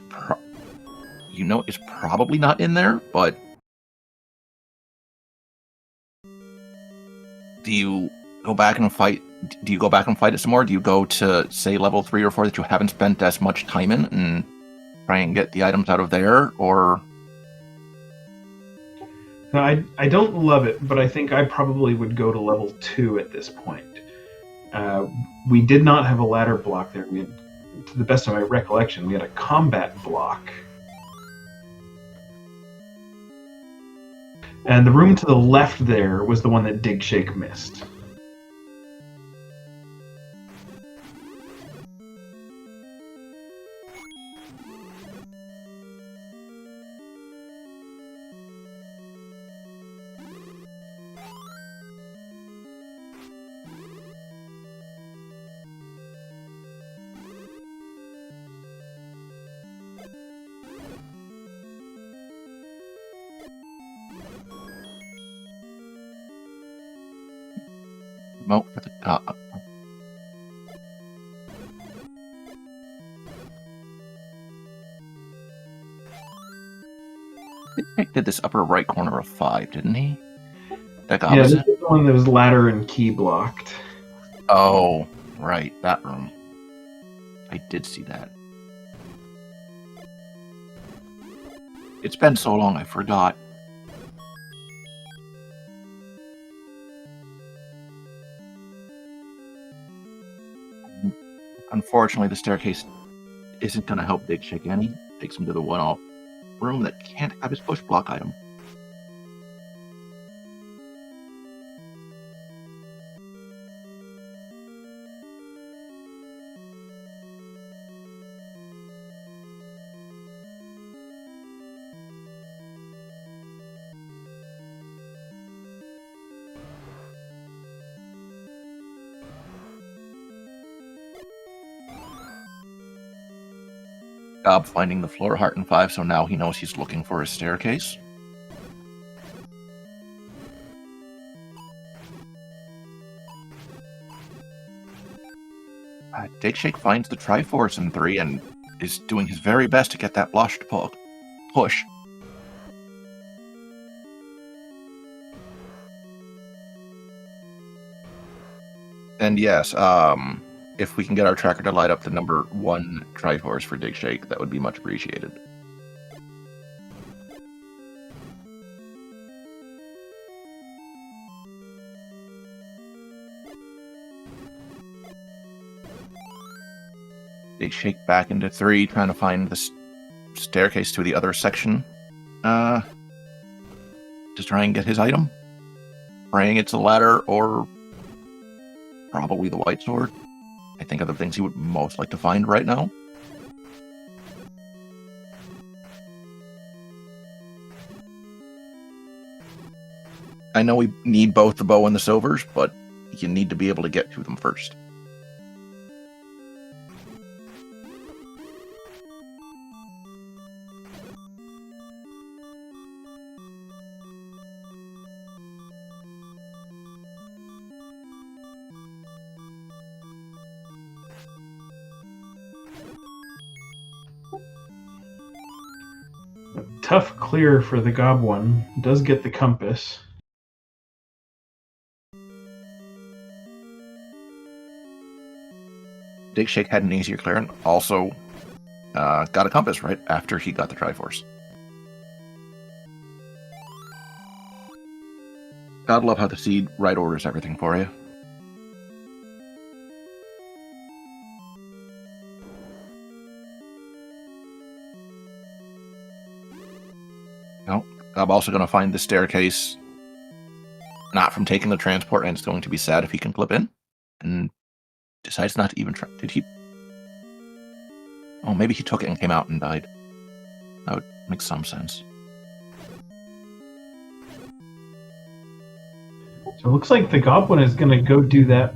probably not in there, but do you go back and fight? Do you go back and fight it some more? Do you go to, say, level 3 or 4 that you haven't spent as much time in and try and get the items out of there, or? No, I don't love it, but I think I probably would go to level 2 at this point. We did not have a ladder block there. We had, to the best of my recollection, we had a combat block. And the room to the left there was the one that digshake missed. Vote for the god. He did this upper right corner of 5, didn't he? That Yeah, this is the one that was ladder and key blocked. Oh, right, that room. I did see that. It's been so long, I forgot. Unfortunately, the staircase isn't going to help digshake any. It takes him to the one-off room that can't have his push block item. Gob finding the floor heart in 5, so now he knows he's looking for his staircase. Digshake finds the Triforce in 3 and is doing his very best to get that blushed push. And yes, if we can get our tracker to light up the number 1 Triforce for digshake, that would be much appreciated. Digshake back into 3, trying to find the staircase to the other section. To try and get his item. Praying it's a ladder or probably the white sword. I think are the things he would most like to find right now. I know we need both the bow and the silvers, but you need to be able to get to them first. Tough clear for the GobOne. Does get the compass. Digshake had an easier clear and also got a compass right after he got the Triforce. Gotta love how the seed right orders everything for you. No, I'm also going to find the staircase not from taking the transport, and it's going to be sad if he can clip in. And decides not to even try. Did he? Oh, maybe he took it and came out and died. That would make some sense. So it looks like the GobOne is going to go do that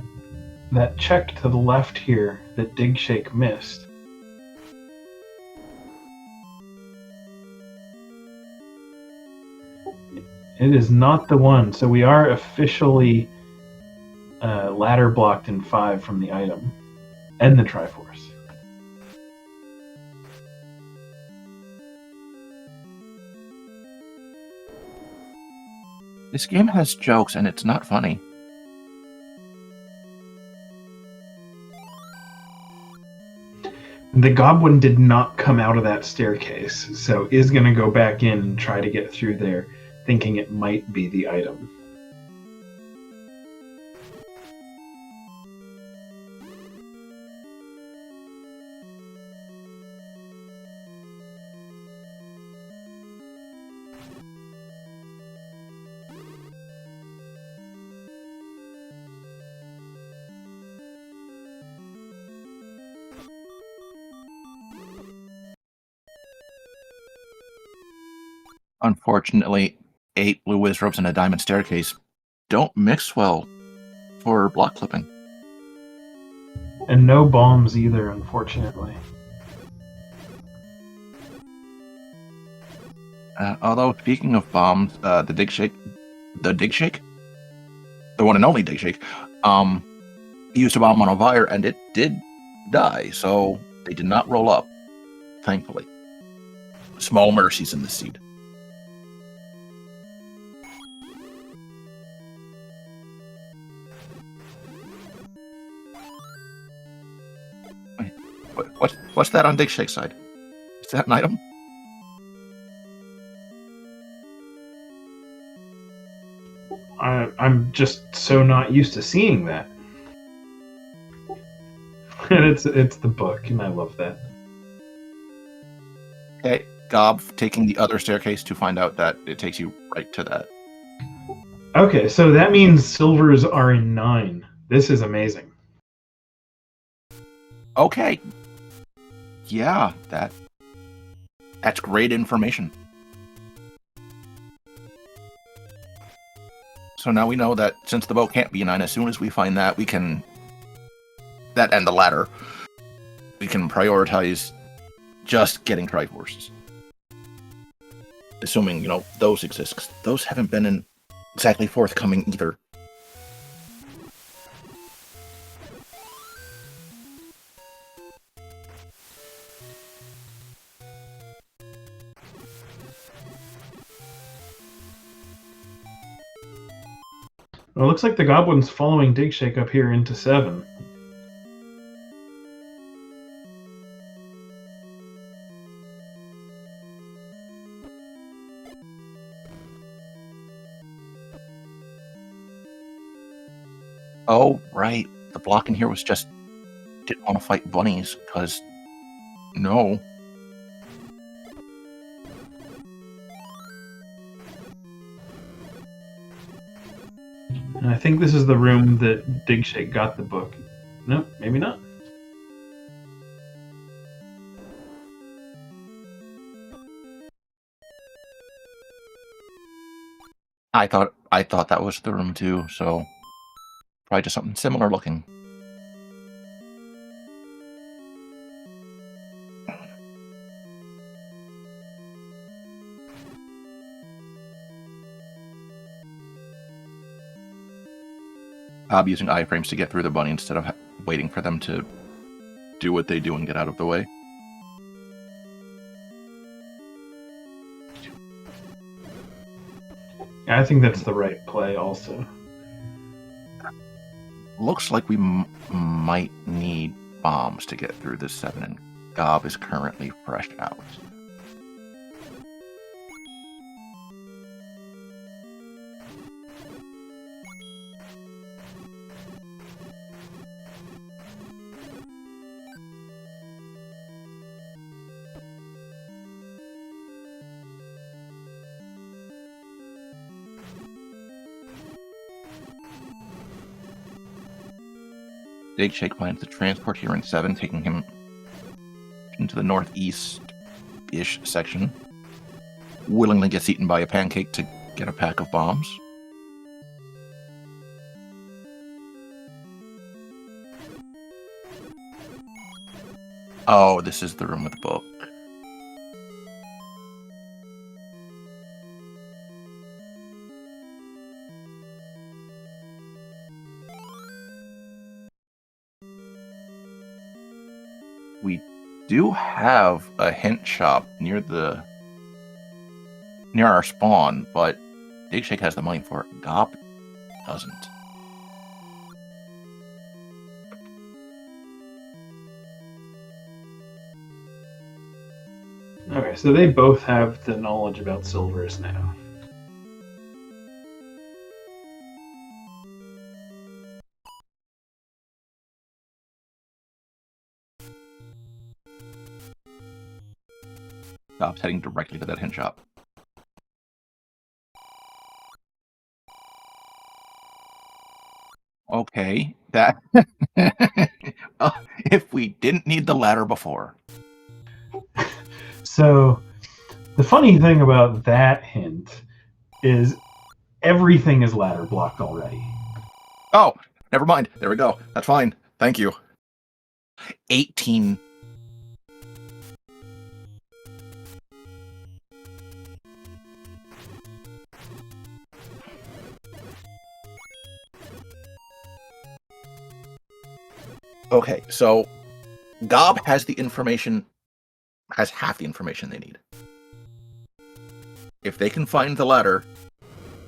check to the left here that digshake missed. It is not the one, so we are officially ladder blocked in 5 from the item and the Triforce. This game has jokes, and it's not funny. The GobOne did not come out of that staircase, so is going to go back in and try to get through there, thinking it might be the item. Unfortunately, 8 blue wizards and a diamond staircase don't mix well for block clipping. And no bombs either, unfortunately. Although, speaking of bombs, the digshake, the one and only digshake, he used a bomb on a fire, and it did die, so they did not roll up, thankfully. Small mercies in the seed. What's that on Digshake's side? Is that an item? I'm just so not used to seeing that. And it's the book, and I love that. Okay, Gob taking the other staircase to find out that it takes you right to that. Okay, so that means silvers are in 9. This is amazing. Okay. Yeah, that's great information. So now we know that since the bow can't be 9, as soon as we find that, we can... That and the ladder. We can prioritize just getting Triforces. Assuming, those exist, 'cause those haven't been exactly forthcoming either. Well, it looks like the GobOne's following digshake up here into 7. Oh, right. The block in here was just... Didn't want to fight bunnies, because... No. And I think this is the room that digshake got the book. Nope, maybe not. I thought that was the room too, so probably just something similar looking. I'm using iframes to get through the bunny instead of waiting for them to do what they do and get out of the way. I think that's the right play also. Looks like we might need bombs to get through this 7, and Gob is currently fresh out. Digshake plans to transport here in 7, taking him into the northeast-ish section. Willingly gets eaten by a pancake to get a pack of bombs. Oh, this is the room with the book. We do have a hint shop near our spawn, but Digshake has the money for it. Gob doesn't. Okay, so they both have the knowledge about silvers now. Gob's heading directly to that hint shop. Okay, that... if we didn't need the ladder before. So, the funny thing about that hint is everything is ladder blocked already. Oh, never mind. There we go. That's fine. Thank you. 18. Okay, so Gob has the information, has half the information they need. If they can find the ladder,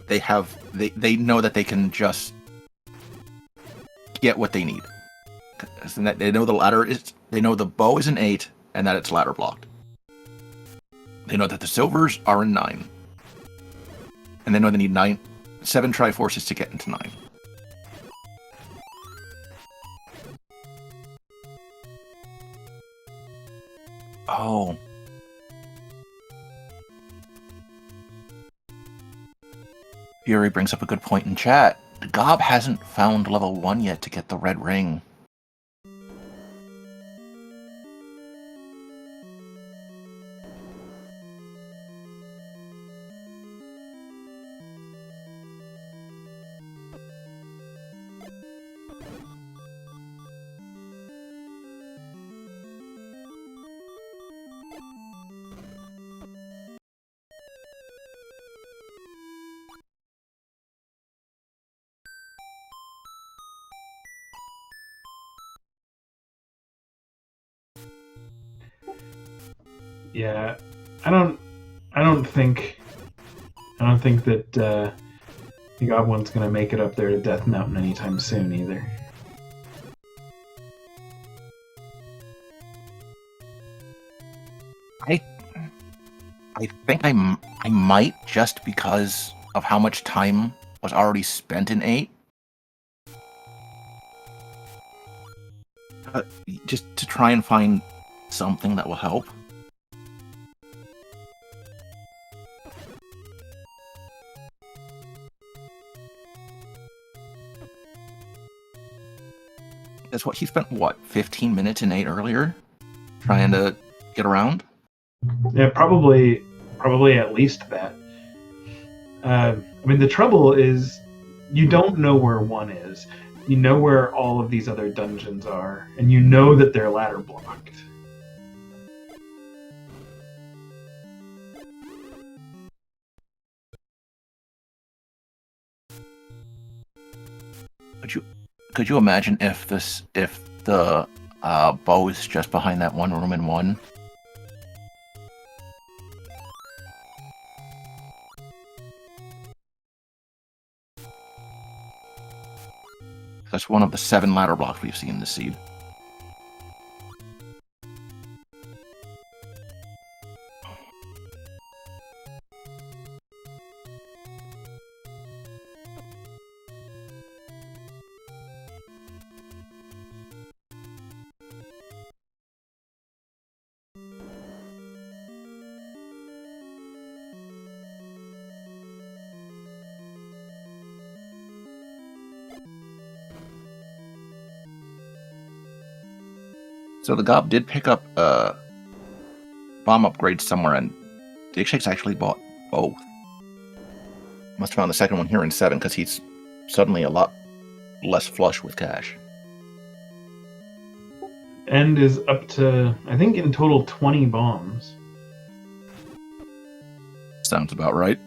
they know that they can just get what they need. And that they know the ladder is, they know the bow is an 8 and that it's ladder blocked. They know that the silvers are in 9. And they know they need 7 Triforces to get into 9. Oh. Fury brings up a good point in chat. Gob hasn't found level 1 yet to get the red ring. Yeah, I don't think that the TheGobOne's gonna make it up there to Death Mountain anytime soon either. I think I might, just because of how much time was already spent in 8. Just to try and find something that will help. That's what he spent, what, 15 minutes in 8 earlier? Trying to get around? Yeah, probably at least that. I mean, the trouble is you don't know where 1 is. You know where all of these other dungeons are, and you know that they're ladder blocked. Could you imagine if the bow is just behind that one room in 1? That's one of the 7 ladder blocks we've seen in the seed. So the Gob did pick up bomb upgrades somewhere, and Digshake's actually bought both. Must have found the second one here in 7, because he's suddenly a lot less flush with cash. End is up to, I think, in total 20 bombs. Sounds about right.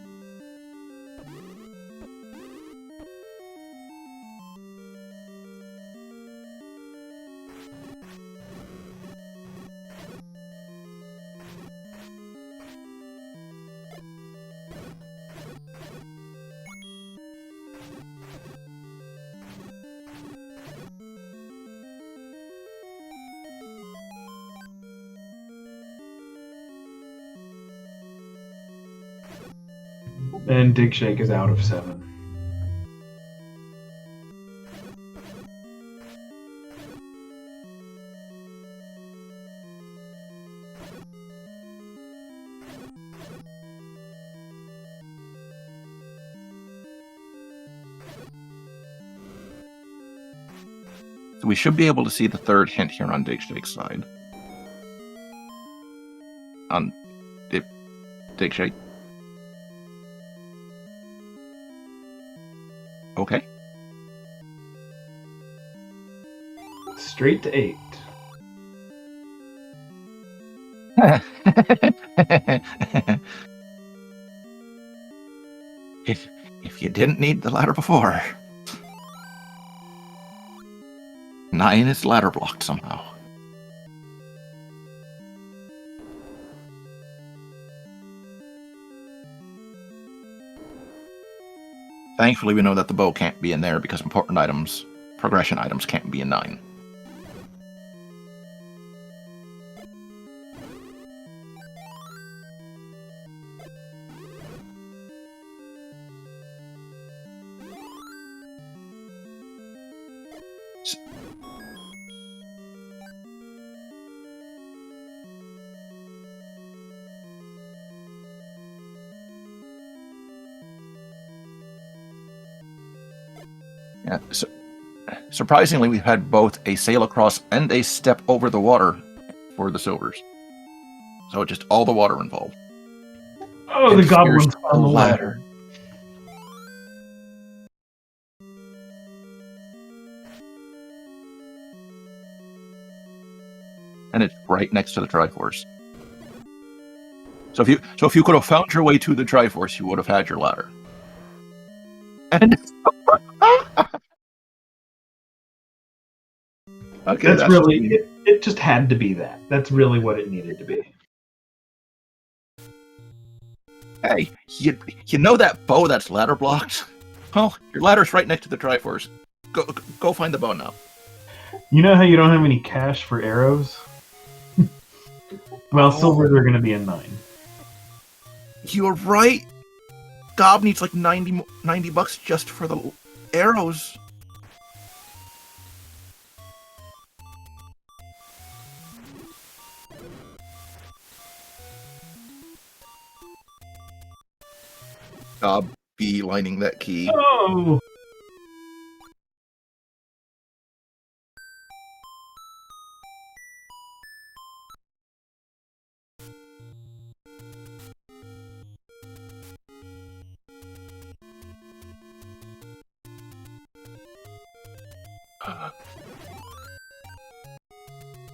And Digshake is out of 7. So we should be able to see the third hint here on Digshake's side. On Digshake. Okay. Straight to 8. if you didn't need the ladder before. 9 is ladder blocked somehow. Thankfully, we know that the bow can't be in there because important items, progression items, can't be in 9. Yeah, so surprisingly, we've had both a sail across and a step over the water for the silvers. So just all the water involved. Oh, And the goblin's here's on the ladder. And it's right next to the Triforce. So if you could have found your way to the Triforce, you would have had your ladder. And okay, that's really it just had to be that. That's really what it needed to be. Hey, you know that bow that's ladder blocked? Well, your ladder's right next to the Triforce. Go find the bow now. You know how you don't have any cash for arrows? Well, silvers are going to be in 9. You're right. Gob needs like 90 bucks just for the arrows. Gob beelining that key. Oh!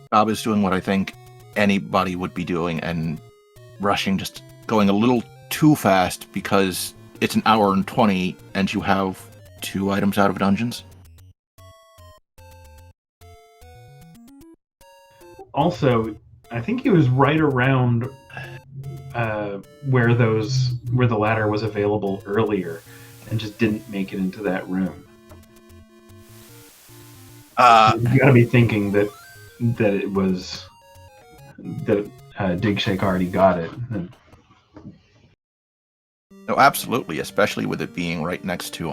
Bob is doing what I think anybody would be doing and rushing, just going a little too fast because it's an hour and 20 and you have 2 items out of dungeons. Also, I think he was right around where the ladder was available earlier, and just didn't make it into that room. You got to be thinking that it was that digshake already got it. No, absolutely, especially with it being right next to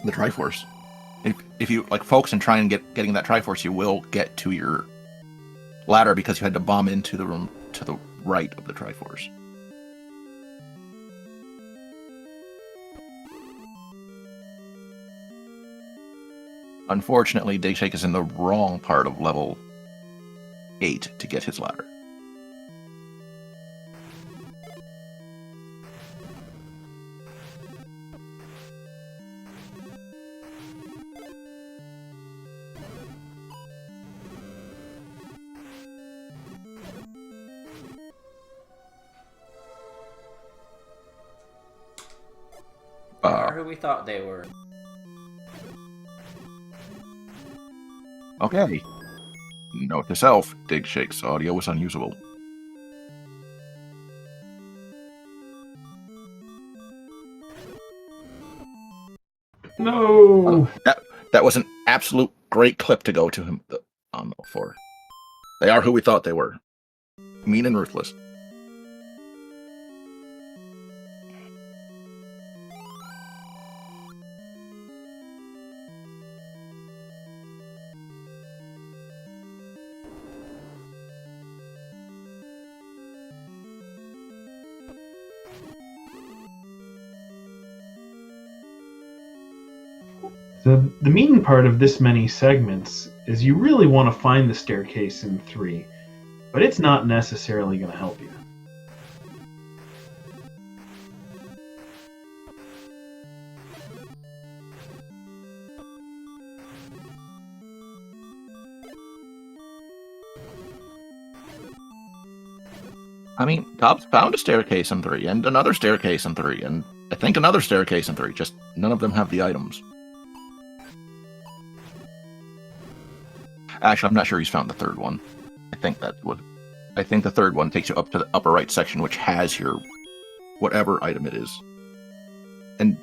the Triforce. If you like focus and try and getting that Triforce, you will get to your ladder because you had to bomb into the room to the right of the Triforce. Unfortunately, Digshake is in the wrong part of level 8 to get his ladder. They are who we thought they were. Okay. Note to self, Digshake's audio was unusable. No! That was an absolute great clip to go to him for. They are who we thought they were. Mean and ruthless. The mean part of this many segments is you really want to find the staircase in 3, but it's not necessarily going to help you. I mean, Cobb's found a staircase in 3, and another staircase in 3, and I think another staircase in 3, just none of them have the items. Actually, I'm not sure he's found the third one. I think the third one takes you up to the upper right section, which has your whatever item it is. And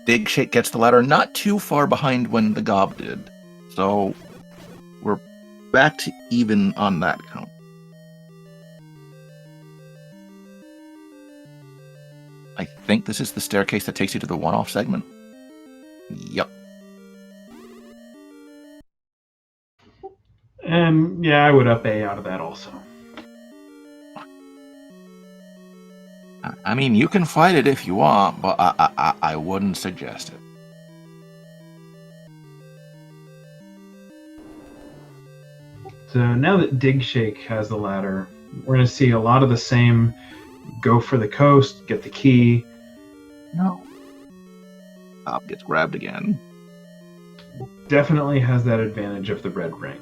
Digshake gets the ladder not too far behind when the Gob did. So we're back to even on that count. I think this is the staircase that takes you to the one-off segment. Yup. And yeah, I would up A out of that also. I mean, you can fight it if you want, but I wouldn't suggest it. So now that Digshake has the ladder, we're going to see a lot of the same go for the coast, get the key. No. Cobb gets grabbed again. Definitely has that advantage of the red ring.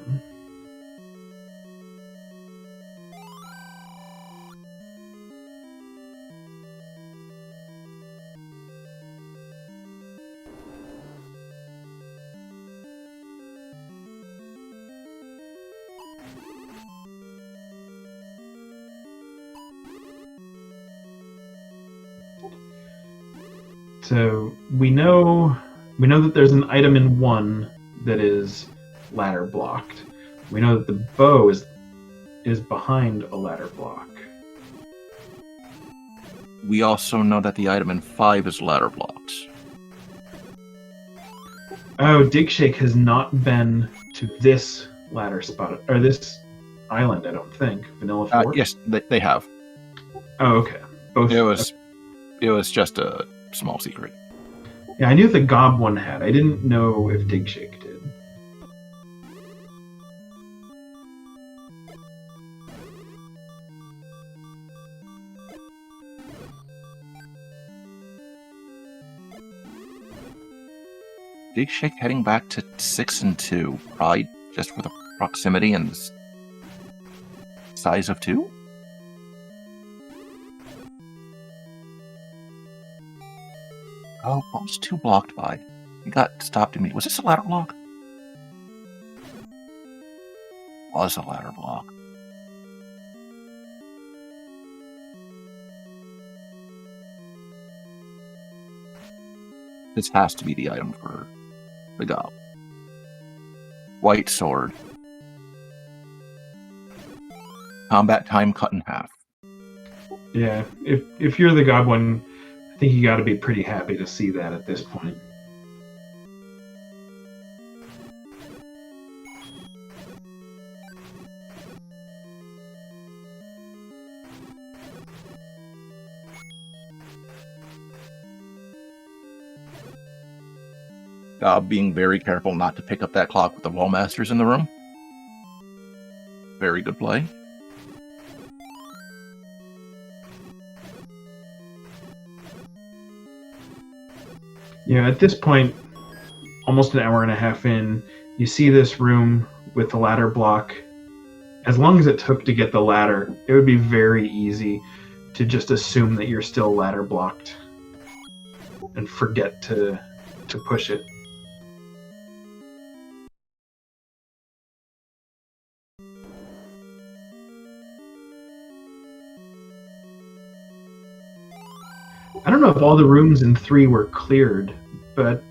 So we know that there's an item in 1 that is ladder blocked. We know that the bow is behind a ladder block. We also know that the item in 5 is ladder blocked. Oh, Digshake has not been to this ladder spot, or this island, I don't think. Vanilla 4? Yes, they have. Oh, okay. Both. It was just a small secret. Yeah, I knew the TheGobOne had. I didn't know if Digshake did. Digshake heading back to 6 and 2, probably just for the proximity and the size of 2. Oh, what was 2 blocked by? He got stopped immediately. Was this a ladder block? Was a ladder block. This has to be the item for the gob. White sword. Combat time cut in half. Yeah, if you're the GobOne, I think you got to be pretty happy to see that at this point. Being very careful not to pick up that clock with the wall masters in the room. Very good play. Yeah, at this point, almost an hour and a half in, you see this room with the ladder block. As long as it took to get the ladder, it would be very easy to just assume that you're still ladder blocked and forget to push it. I don't know if all the rooms in 3 were cleared, but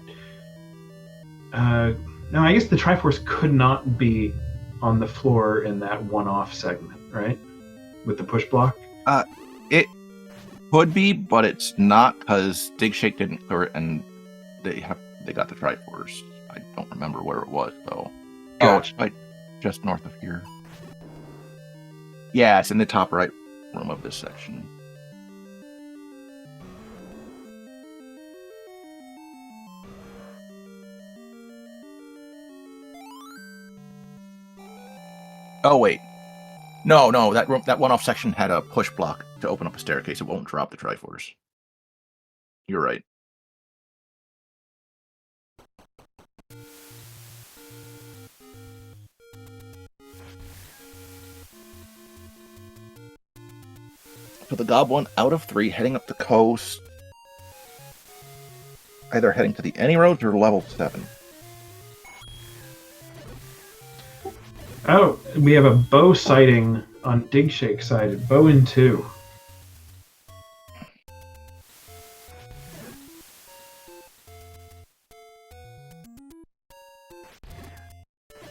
no, I guess the Triforce could not be on the floor in that one-off segment, right? With the push block? It could be, but it's not because Digshake didn't clear it, and they got the Triforce. I don't remember where it was though. Gotcha. Oh, it's like just north of here. Yeah, it's in the top right room of this section. Oh wait, no, that one-off section had a push block to open up a staircase. It won't drop the Triforce. You're right. So the GobOne out of 3, heading up the coast. Either heading to the Any Roads or level 7. Oh, we have a bow sighting on Digshake side. Bow in 2.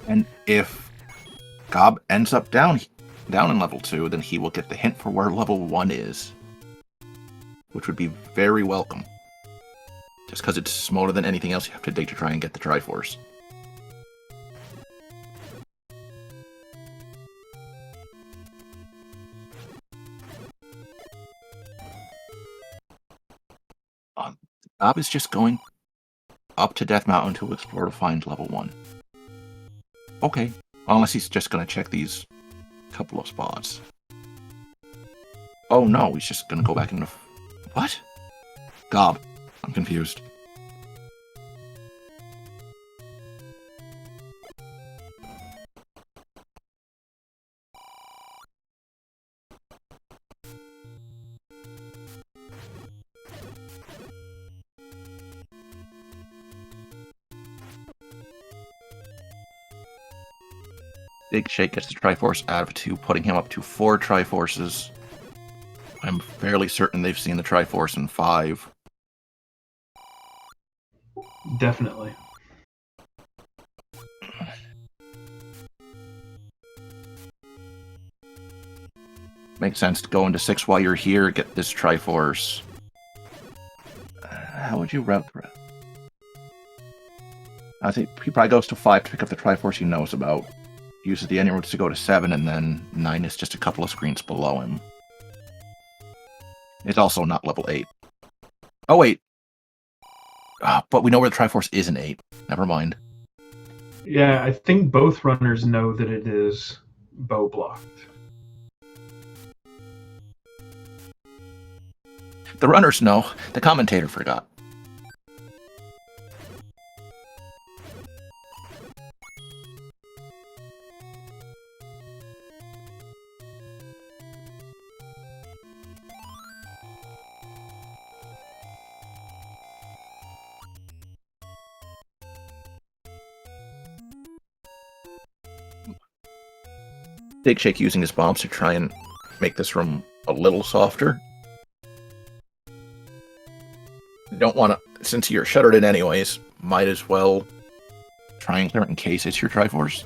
And if Gob ends up down in level 2, then he will get the hint for where level 1 is. Which would be very welcome. Just because it's smaller than anything else you have to dig to try and get the Triforce. Gob is just going up to Death Mountain to explore to find level 1. Okay. Unless he's just going to check these couple of spots. Oh no, he's just going to go back into... What? Gob. I'm confused. Digshake gets the Triforce out of 2, putting him up to 4 Triforces. I'm fairly certain they've seen the Triforce in 5. Definitely. Makes sense to go into 6 while you're here, get this Triforce. How would you route the rest? I think he probably goes to 5 to pick up the Triforce he knows about. Uses the Any Roads to go to 7, and then 9 is just a couple of screens below him. It's also not level 8. Oh, wait. But we know where the Triforce is in 8. Never mind. Yeah, I think both runners know that it is bow blocked. The runners know. The commentator forgot. Digshake using his bombs to try and make this room a little softer. Don't want to, since you're shuttered in anyways, might as well try and clear it in case it's your Triforce.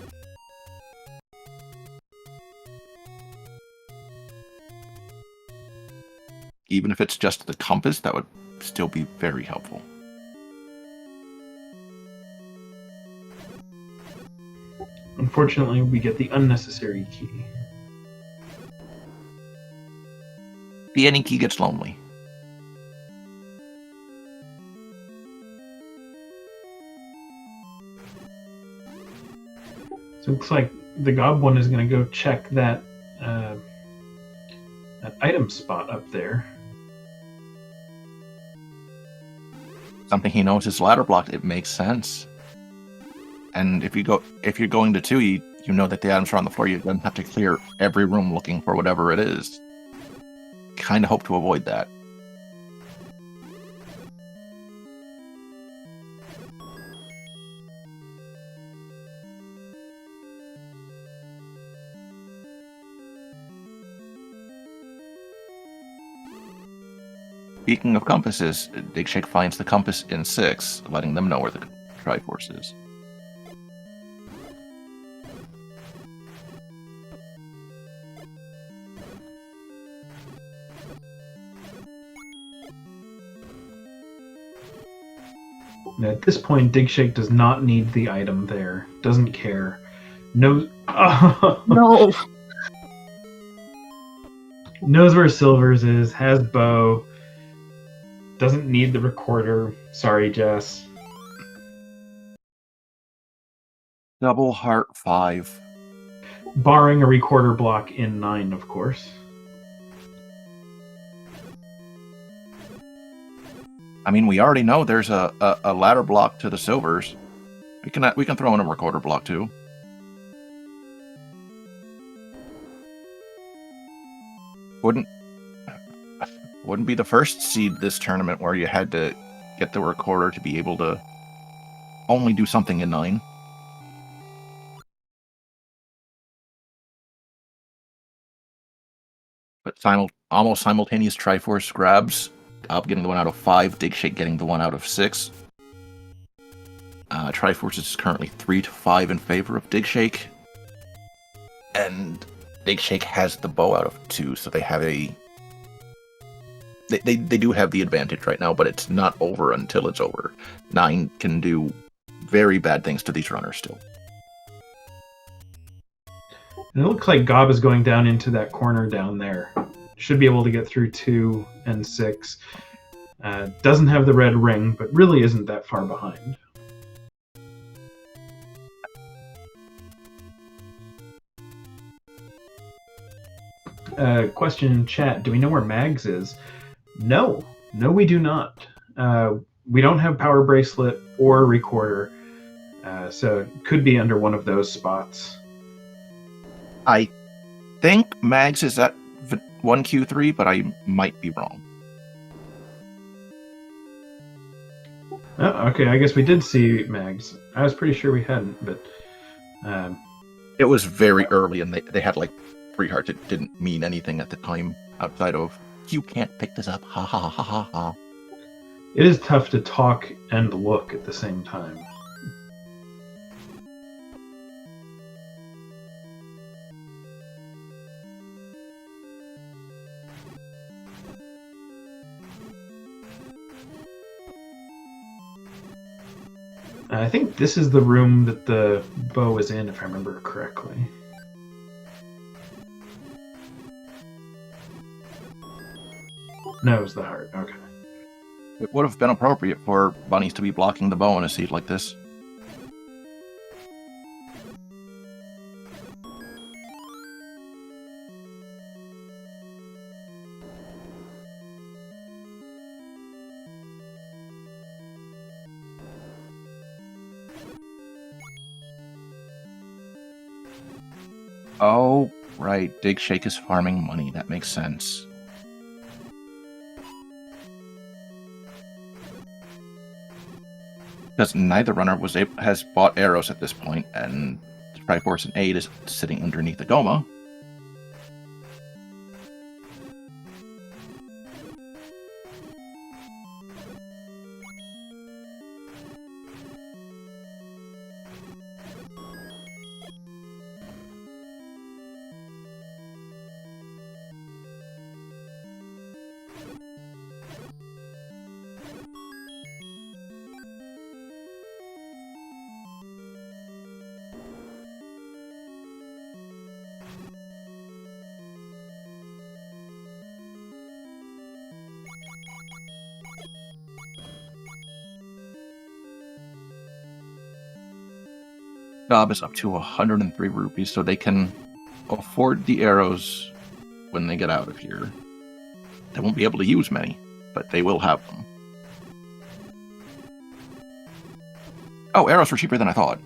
Even if it's just the compass, that would still be very helpful. Unfortunately, we get the unnecessary key. The ending key gets lonely. So it looks like the TheGobOne is going to go check that that item spot up there. Something he knows is ladder blocked. It makes sense. And if you're going to 2, you know that the items are on the floor. You don't have to clear every room looking for whatever it is. Kind of hope to avoid that. Speaking of compasses, Digshake finds the compass in 6, letting them know where the Triforce is. At this point, Digshake does not need the item there. Doesn't care. No. No! Knows where Silver's is. Has bow. Doesn't need the recorder. Sorry, Jess. Double heart 5. Barring a recorder block in 9, of course. I mean, we already know there's a ladder block to the silvers. We can throw in a recorder block too. Wouldn't be the first seed this tournament where you had to get the recorder to be able to only do something in 9. But almost simultaneous Triforce grabs. Up getting the 1 out of 5, Digshake getting the 1 out of 6. Triforce is currently 3-5 in favor of Digshake. And Digshake has the bow out of 2, so they have a... They do have the advantage right now, but it's not over until it's over. 9 can do very bad things to these runners still. And it looks like Gob is going down into that corner down there. Should be able to get through 2 and 6. Doesn't have the red ring, but really isn't that far behind. Question in chat, do we know where Mags is? No, we do not. We don't have Power Bracelet or Recorder, so it could be under one of those spots. I think Mags is at 1Q3, but I might be wrong. Oh, okay, I guess we did see Mags. I was pretty sure we hadn't, but... It was very early, and they had like 3 hearts. It didn't mean anything at the time outside of, you can't pick this up, ha ha ha ha ha. It is tough to talk and look at the same time. I think this is the room that the bow is in, if I remember correctly. No, it was the heart. Okay. It would have been appropriate for bunnies to be blocking the bow in a seat like this. Oh, right. Digshake is farming money. That makes sense. Because neither runner has bought arrows at this point, and the Triforce and 8 is sitting underneath the Goma. Gob is up to 103 rupees, so they can afford the arrows when they get out of here. They won't be able to use many, but they will have them. Oh, arrows were cheaper than I thought.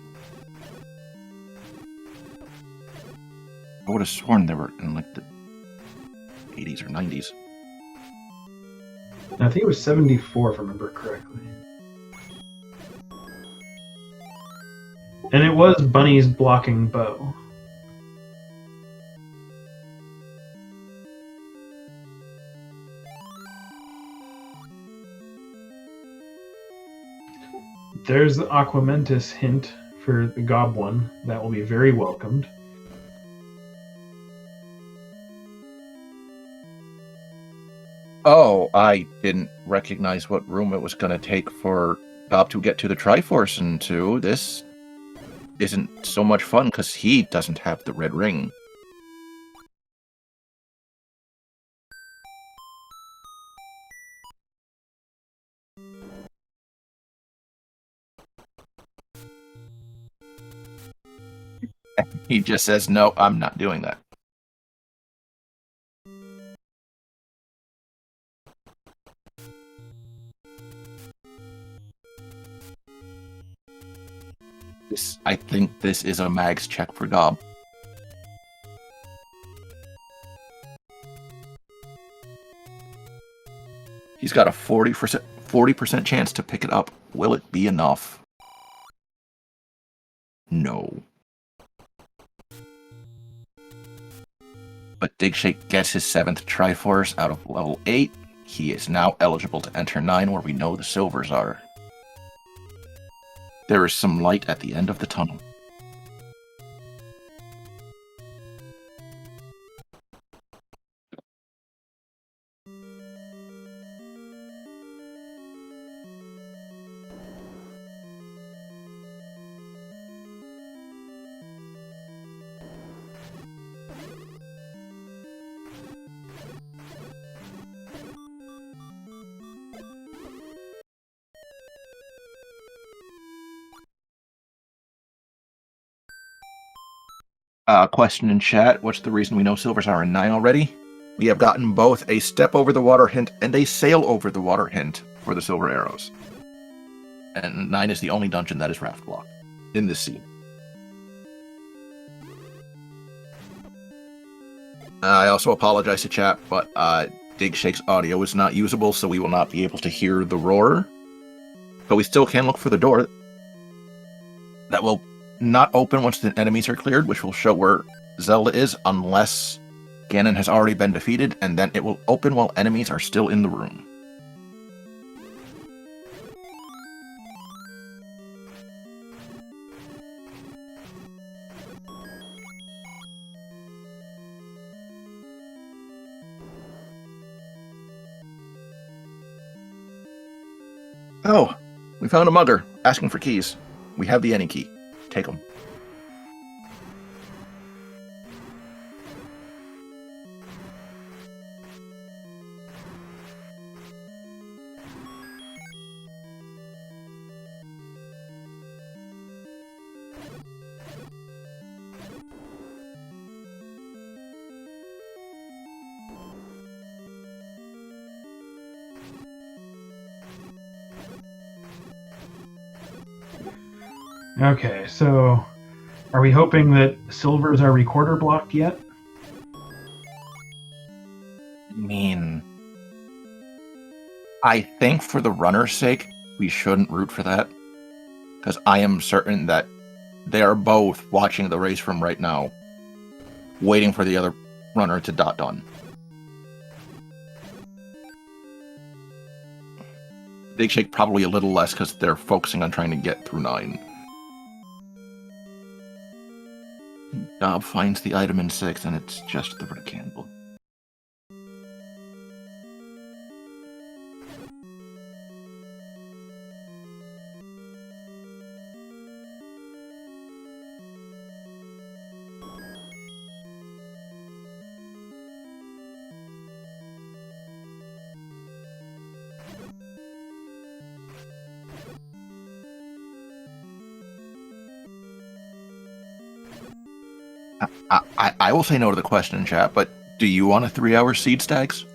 I would have sworn they were in like the 80s or 90s. I think it was 74 if I remember correctly. And it was Bunny's blocking bow. There's the Aquamentus hint for the TheGobOne. That will be very welcomed. Oh, I didn't recognize what room it was going to take for Gob to get to the Triforce into. This isn't so much fun because he doesn't have the red ring. He just says, no, I'm not doing that. I think this is a Mag's check for Gob. He's got a 40% chance to pick it up. Will it be enough? No. But Digshake gets his 7th Triforce out of level 8. He is now eligible to enter 9, where we know the silvers are. There is some light at the end of the tunnel. Question in chat, what's the reason we know silvers are in 9 already? We have gotten both a step over the water hint and a sail over the water hint for the silver arrows. And 9 is the only dungeon that is raft blocked in this scene. I also apologize to chat, but Digshake's audio is not usable, so we will not be able to hear the roar. But we still can look for the door. That will not open once the enemies are cleared, which will show where Zelda is, unless Ganon has already been defeated, and then it will open while enemies are still in the room. Oh, we found a mugger asking for keys. We have the any key. Take them. Okay, so are we hoping that silvers are recorder blocked yet? I mean, I think for the runner's sake, we shouldn't root for that. Because I am certain that they are both watching the race from right now, waiting for the other runner to dot done. Digshake probably a little less because they're focusing on trying to get through 9. Gob finds the item in 6, and it's just the red candle. I will say no to the question in chat, but do you want a 3-hour seed stags?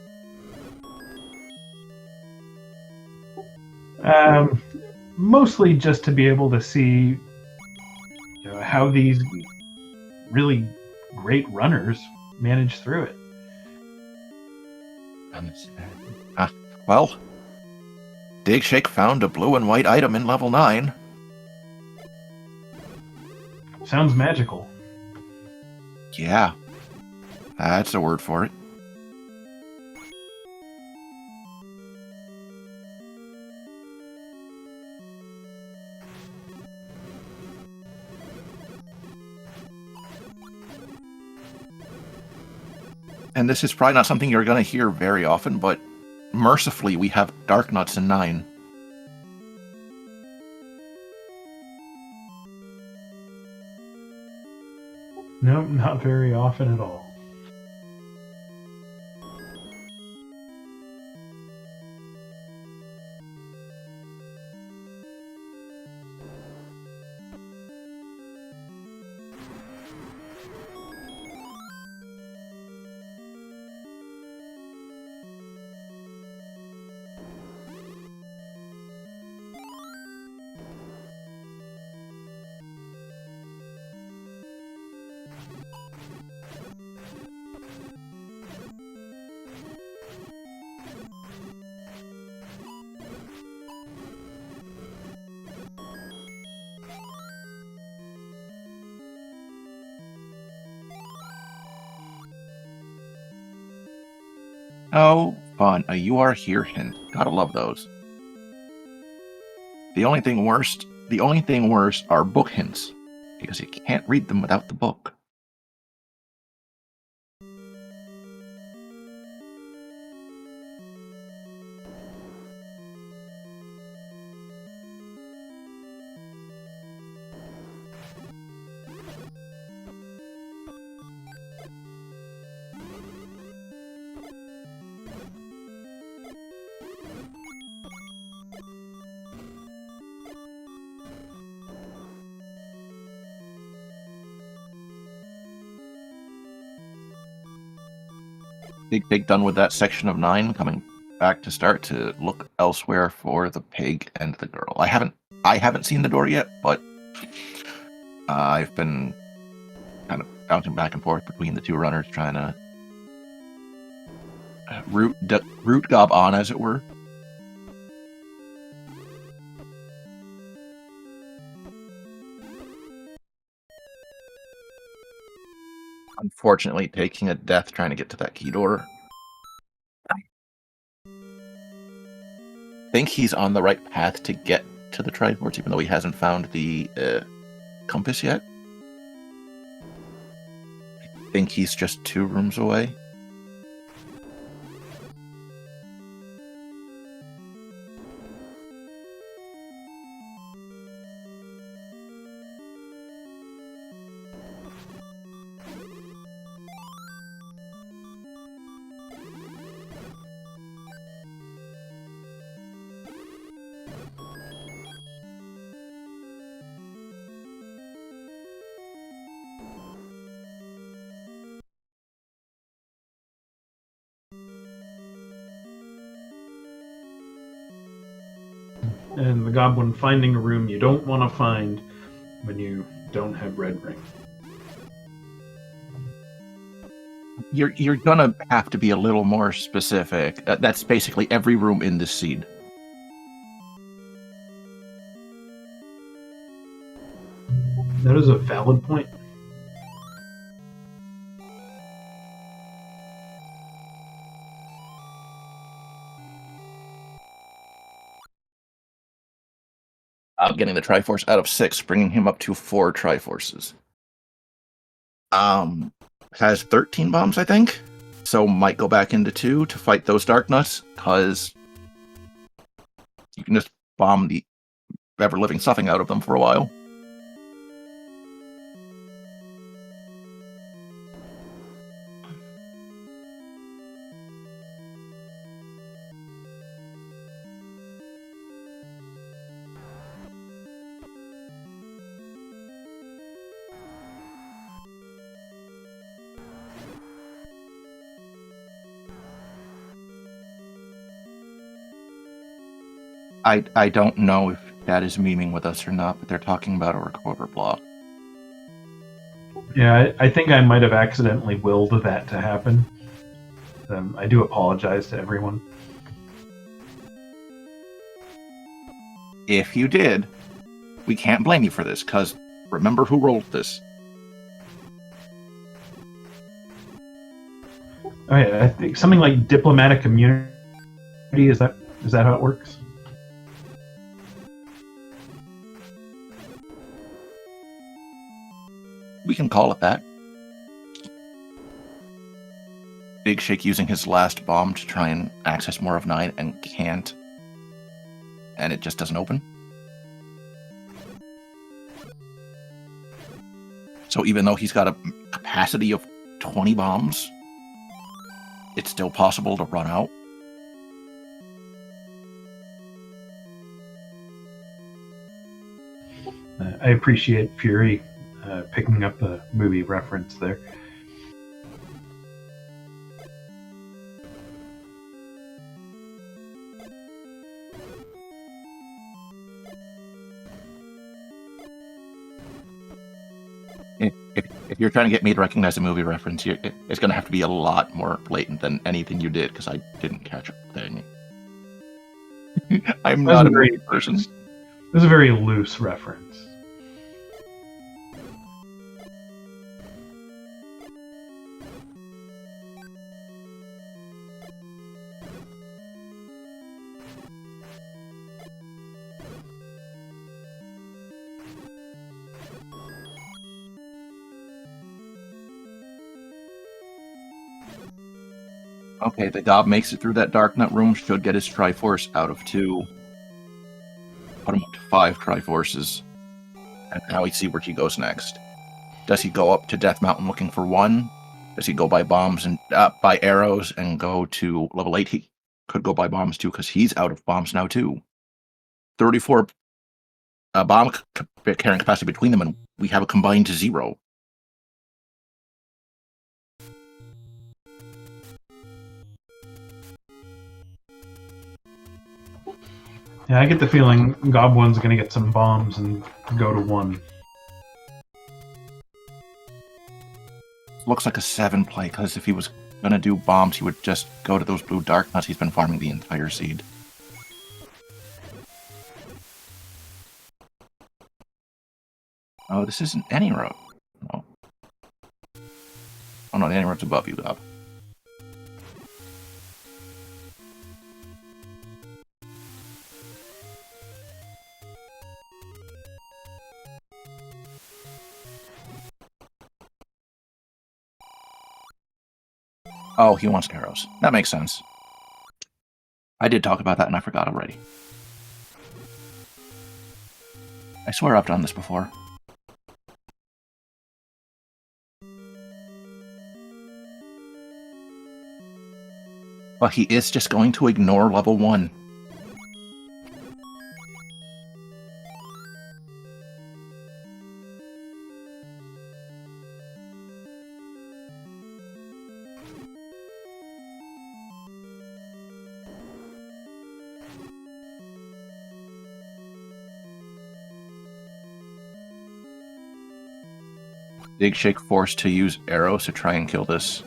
Mostly just to be able to see how these really great runners manage through it. Well, digshake found a blue and white item in level 9. Sounds magical. Yeah, that's a word for it. And this is probably not something you're going to hear very often, but mercifully, we have dark nuts in 9. No, not very often at all. Oh, fun. A "you are here" hint. Gotta love those. The only thing worse are book hints, because you can't read them without the book. Big done with that section of 9, coming back to start to look elsewhere for the pig and the girl. I haven't seen the door yet, but I've been kind of bouncing back and forth between the two runners, trying to root gob on, as it were. Unfortunately, taking a death trying to get to that key door. I think he's on the right path to get to the Triforce, even though he hasn't found the compass yet. I think he's just 2 rooms away. And the goblin finding a room you don't want to find when you don't have red ring. You're gonna have to be a little more specific. That's basically every room in this seed. That is a valid point. Getting the Triforce out of 6, bringing him up to 4 Triforces. Has 13 bombs, I think. So might go back into 2 to fight those Dark Nuts, because you can just bomb the ever-living stuffing out of them for a while. I don't know if that is memeing with us or not, but they're talking about a recorder block. Yeah, I think I might have accidentally willed that to happen. I do apologize to everyone. If you did, we can't blame you for this, because remember who rolled this. Oh yeah, I think something like diplomatic immunity, is that how it works? We can call it that. Digshake using his last bomb to try and access more of 9 and can't. And it just doesn't open. So even though he's got a capacity of 20 bombs, it's still possible to run out. I appreciate Fury picking up a movie reference there. If you're trying to get me to recognize a movie reference, it's going to have to be a lot more blatant than anything you did, because I didn't catch up then. I'm not a movie person. It was a very loose reference. Okay, the Gob makes it through that Dark Nut room, should get his Triforce out of 2. Put him up to 5 Triforces. And now we see where he goes next. Does he go up to Death Mountain looking for 1? Does he go by bombs and by arrows and go to level 8? He could go by bombs too, because he's out of bombs now too. 34 bomb carrying capacity between them, and we have a combined 0. Yeah, I get the feeling GobOne's going to get some bombs and go to 1. Looks like a 7 play, because if he was going to do bombs, he would just go to those blue Dark Nuts he's been farming the entire seed. Oh, this isn't any road. No. Oh no, any road's above you, Gob. Oh, he wants arrows. That makes sense. I did talk about that and I forgot already. I swear I've done this before. But he is just going to ignore level 1. Digshake forced to use arrows to try and kill this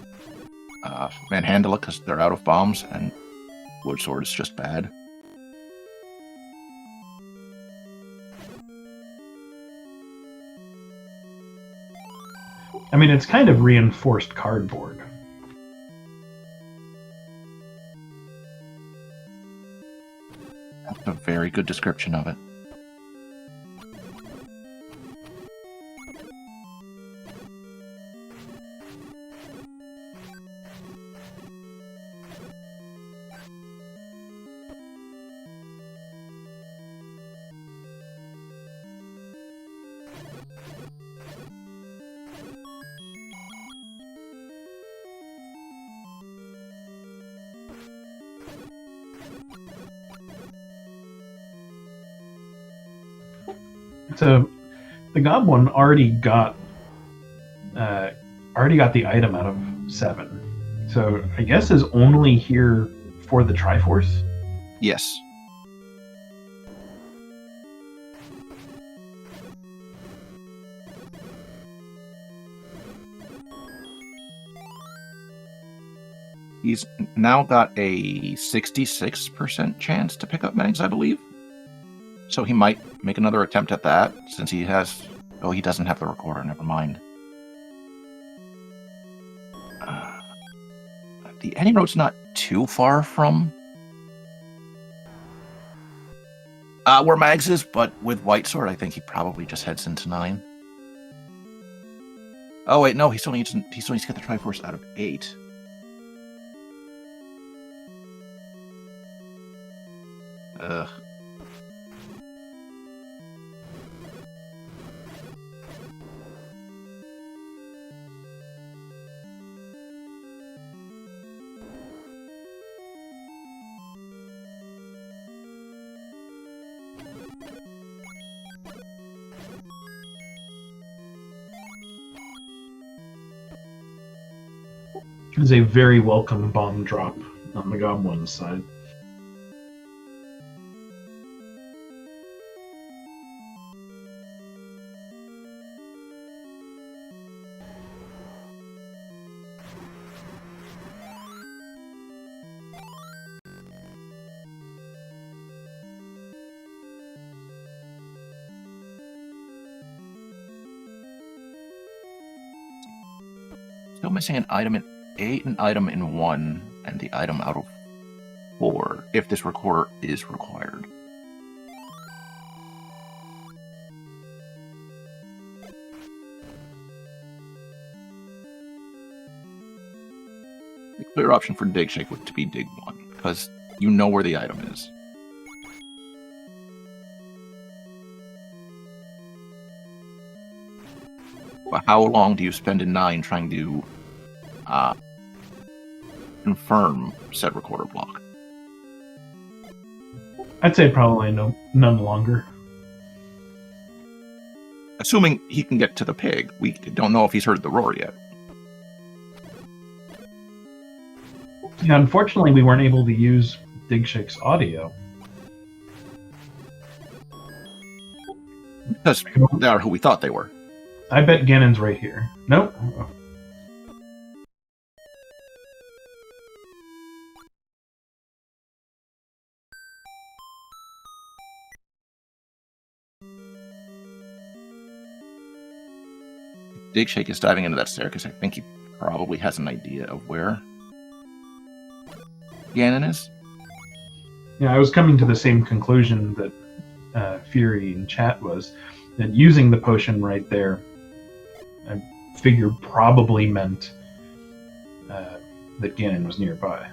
Manhandla because they're out of bombs, and Wood Sword is just bad. I mean, it's kind of reinforced cardboard. That's a very good description of it. So, the GobOne already got the item out of 7. So I guess is only here for the Triforce. Yes. He's now got a 66% chance to pick up Megs, I believe. So he might make another attempt at that, since he has... Oh, he doesn't have the recorder, never mind. The Any Road's not too far from where Mags is, but with White Sword, I think he probably just heads into 9. Oh wait, no, he still needs to get the Triforce out of 8. Ugh. It was a very welcome bomb drop on the GobOne side. Still missing an item in 8, an item in 1, and the item out of 4, if this recorder is required. The clear option for digshake would to be dig 1, because you know where the item is. But how long do you spend in 9 trying to confirm said recorder block? I'd say probably none longer. Assuming he can get to the pig. We don't know if he's heard the roar yet. Yeah, unfortunately, we weren't able to use Digshake's audio. Because they are who we thought they were. I bet Ganon's right here. Nope. Digshake is diving into that staircase. I think he probably has an idea of where Ganon is. Yeah, I was coming to the same conclusion that Fury in chat was, that using the potion right there, I figured probably meant that Ganon was nearby.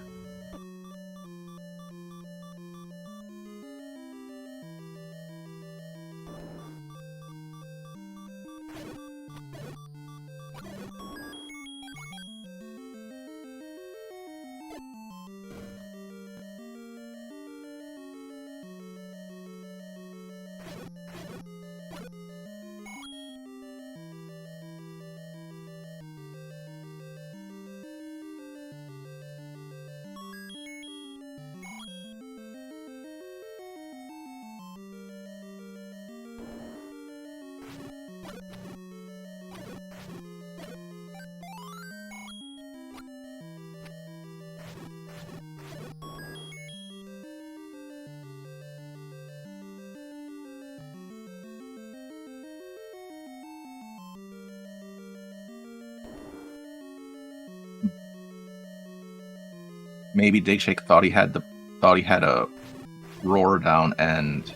Maybe Digshake thought he had a roar down and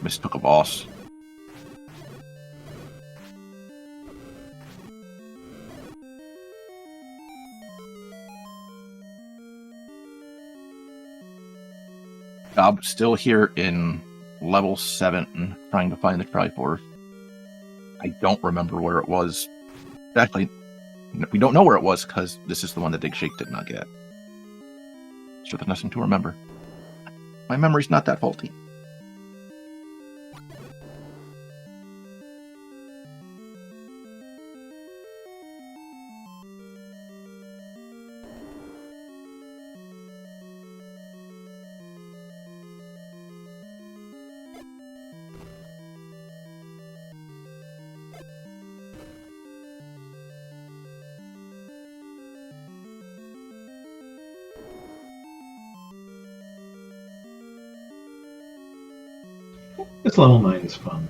mistook a boss. I'm still here in level 7 trying to find the Triforce. I don't remember where it was. Actually, we don't know where it was because this is the one that Digshake did not get. So there's nothing to remember. My memory's not that faulty. This level 9 is fun.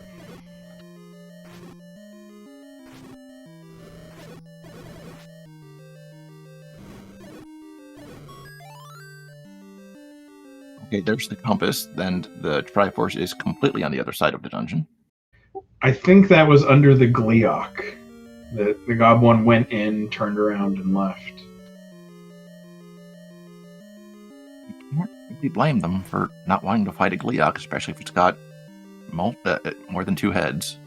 Okay, there's the compass. Then the Triforce is completely on the other side of the dungeon. I think that was under the Gleeok. The GobOne went in, turned around, and left. You can't really blame them for not wanting to fight a Gleeok, especially if it's got more than 2 heads.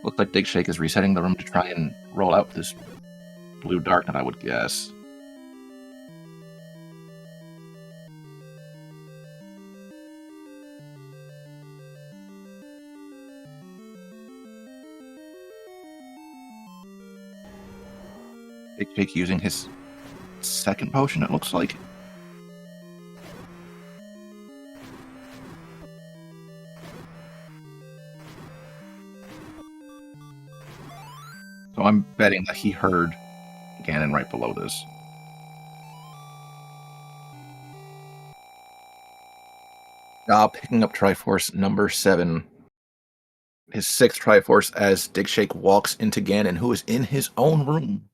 Looks like Digshake is resetting the room to try and roll out this blue darknet, I would guess. Digshake using his second potion, it looks like. So I'm betting that he heard Ganon right below this. Picking up Triforce number 7. His 6th Triforce as Digshake walks into Ganon, who is in his own room.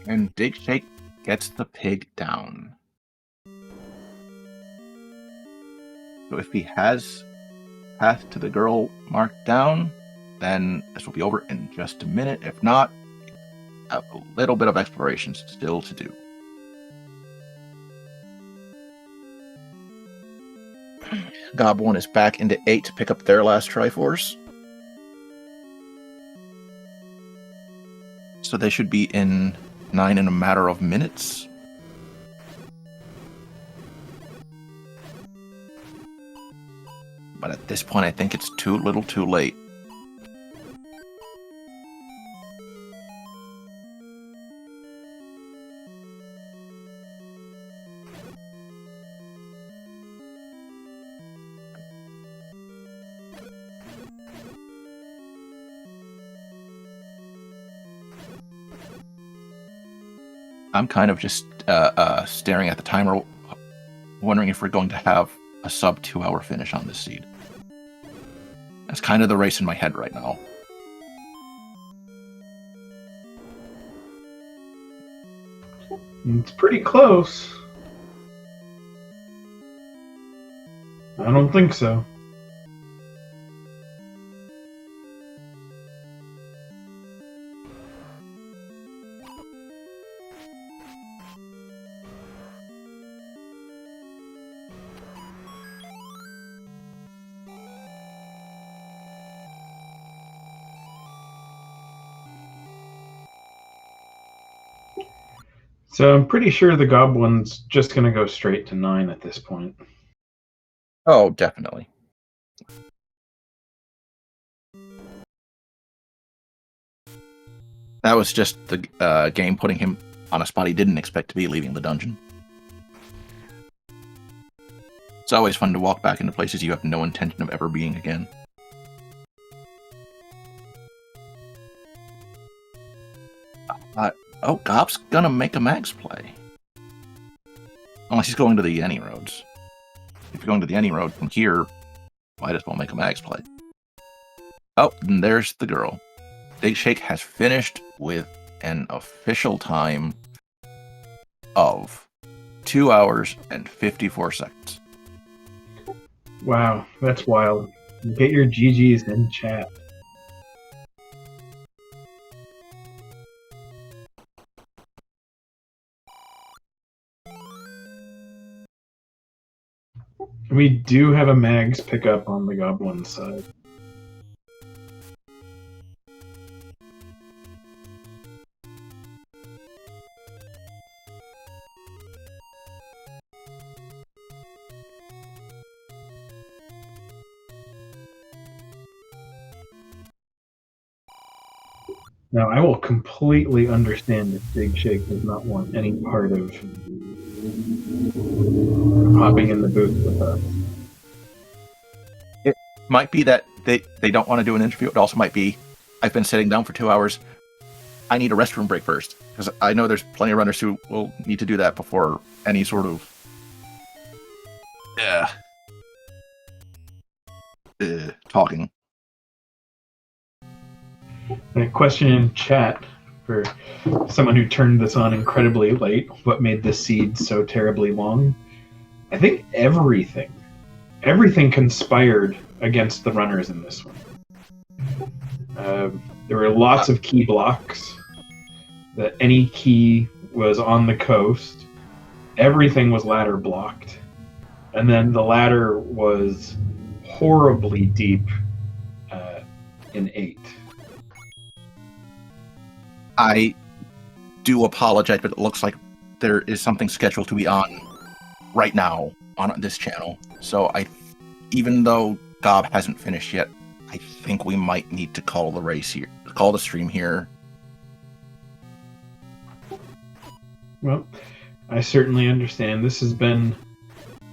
And Digshake gets the pig down. So if he has Path to the Girl marked down, then this will be over in just a minute. If not, a little bit of exploration still to do. GobOne is back into 8 to pick up their last Triforce. So they should be in 9 in a matter of minutes. But at this point, I think it's too little too late. I'm kind of just staring at the timer, wondering if we're going to have a sub 2-hour finish on this seed. That's kind of the race in my head right now. It's pretty close. I don't think so. So I'm pretty sure the GobOne's just going to go straight to 9 at this point. Oh, definitely. That was just the game putting him on a spot he didn't expect to be, leaving the dungeon. It's always fun to walk back into places you have no intention of ever being again. Oh, Gob's gonna make a Mags play. Unless he's going to the Yenny roads. If you're going to the Yenny road from here, might as well make a Mags play. Oh, and there's the girl. Digshake has finished with an official time of 2 hours and 54 seconds. Wow, that's wild. Get your GGs in chat. We do have a Mags pickup on the Goblin side. Now, I will completely understand if digshake does not want any part of hopping in the booth with us. It might be that they don't want to do an interview. It also might be, I've been sitting down for 2 hours. I need a restroom break first. Because I know there's plenty of runners who will need to do that before any sort of talking. A question in chat for someone who turned this on incredibly late. What made the seed so terribly long? I think everything conspired against the runners in this one. There were lots of key blocks. That any key was on the coast. Everything was ladder blocked. And then the ladder was horribly deep in 8. I do apologize, but it looks like there is something scheduled to be on right now on this channel. So even though Gob hasn't finished yet, I think we might need to call the race here, call the stream here. Well, I certainly understand. This has been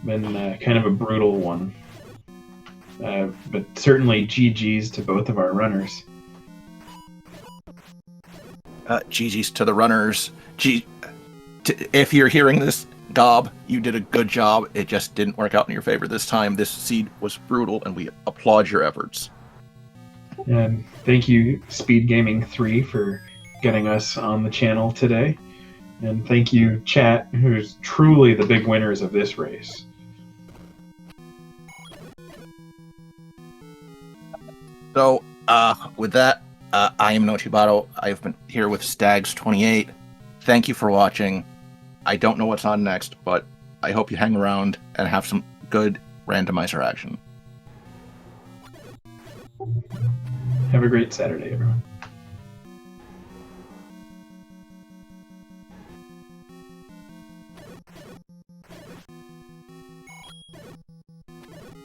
kind of a brutal one. But certainly GG's to both of our runners. GG's to the runners. If you're hearing this, Gob, you did a good job. It just didn't work out in your favor this time. This seed was brutal, and we applaud your efforts. And thank you, SpeedGaming 3, for getting us on the channel today. And thank you, chat, who's truly the big winners of this race. So, with that, I am Nochibato. I've been here with Stags28. Thank you for watching. I don't know what's on next, but I hope you hang around and have some good randomizer action. Have a great Saturday, everyone.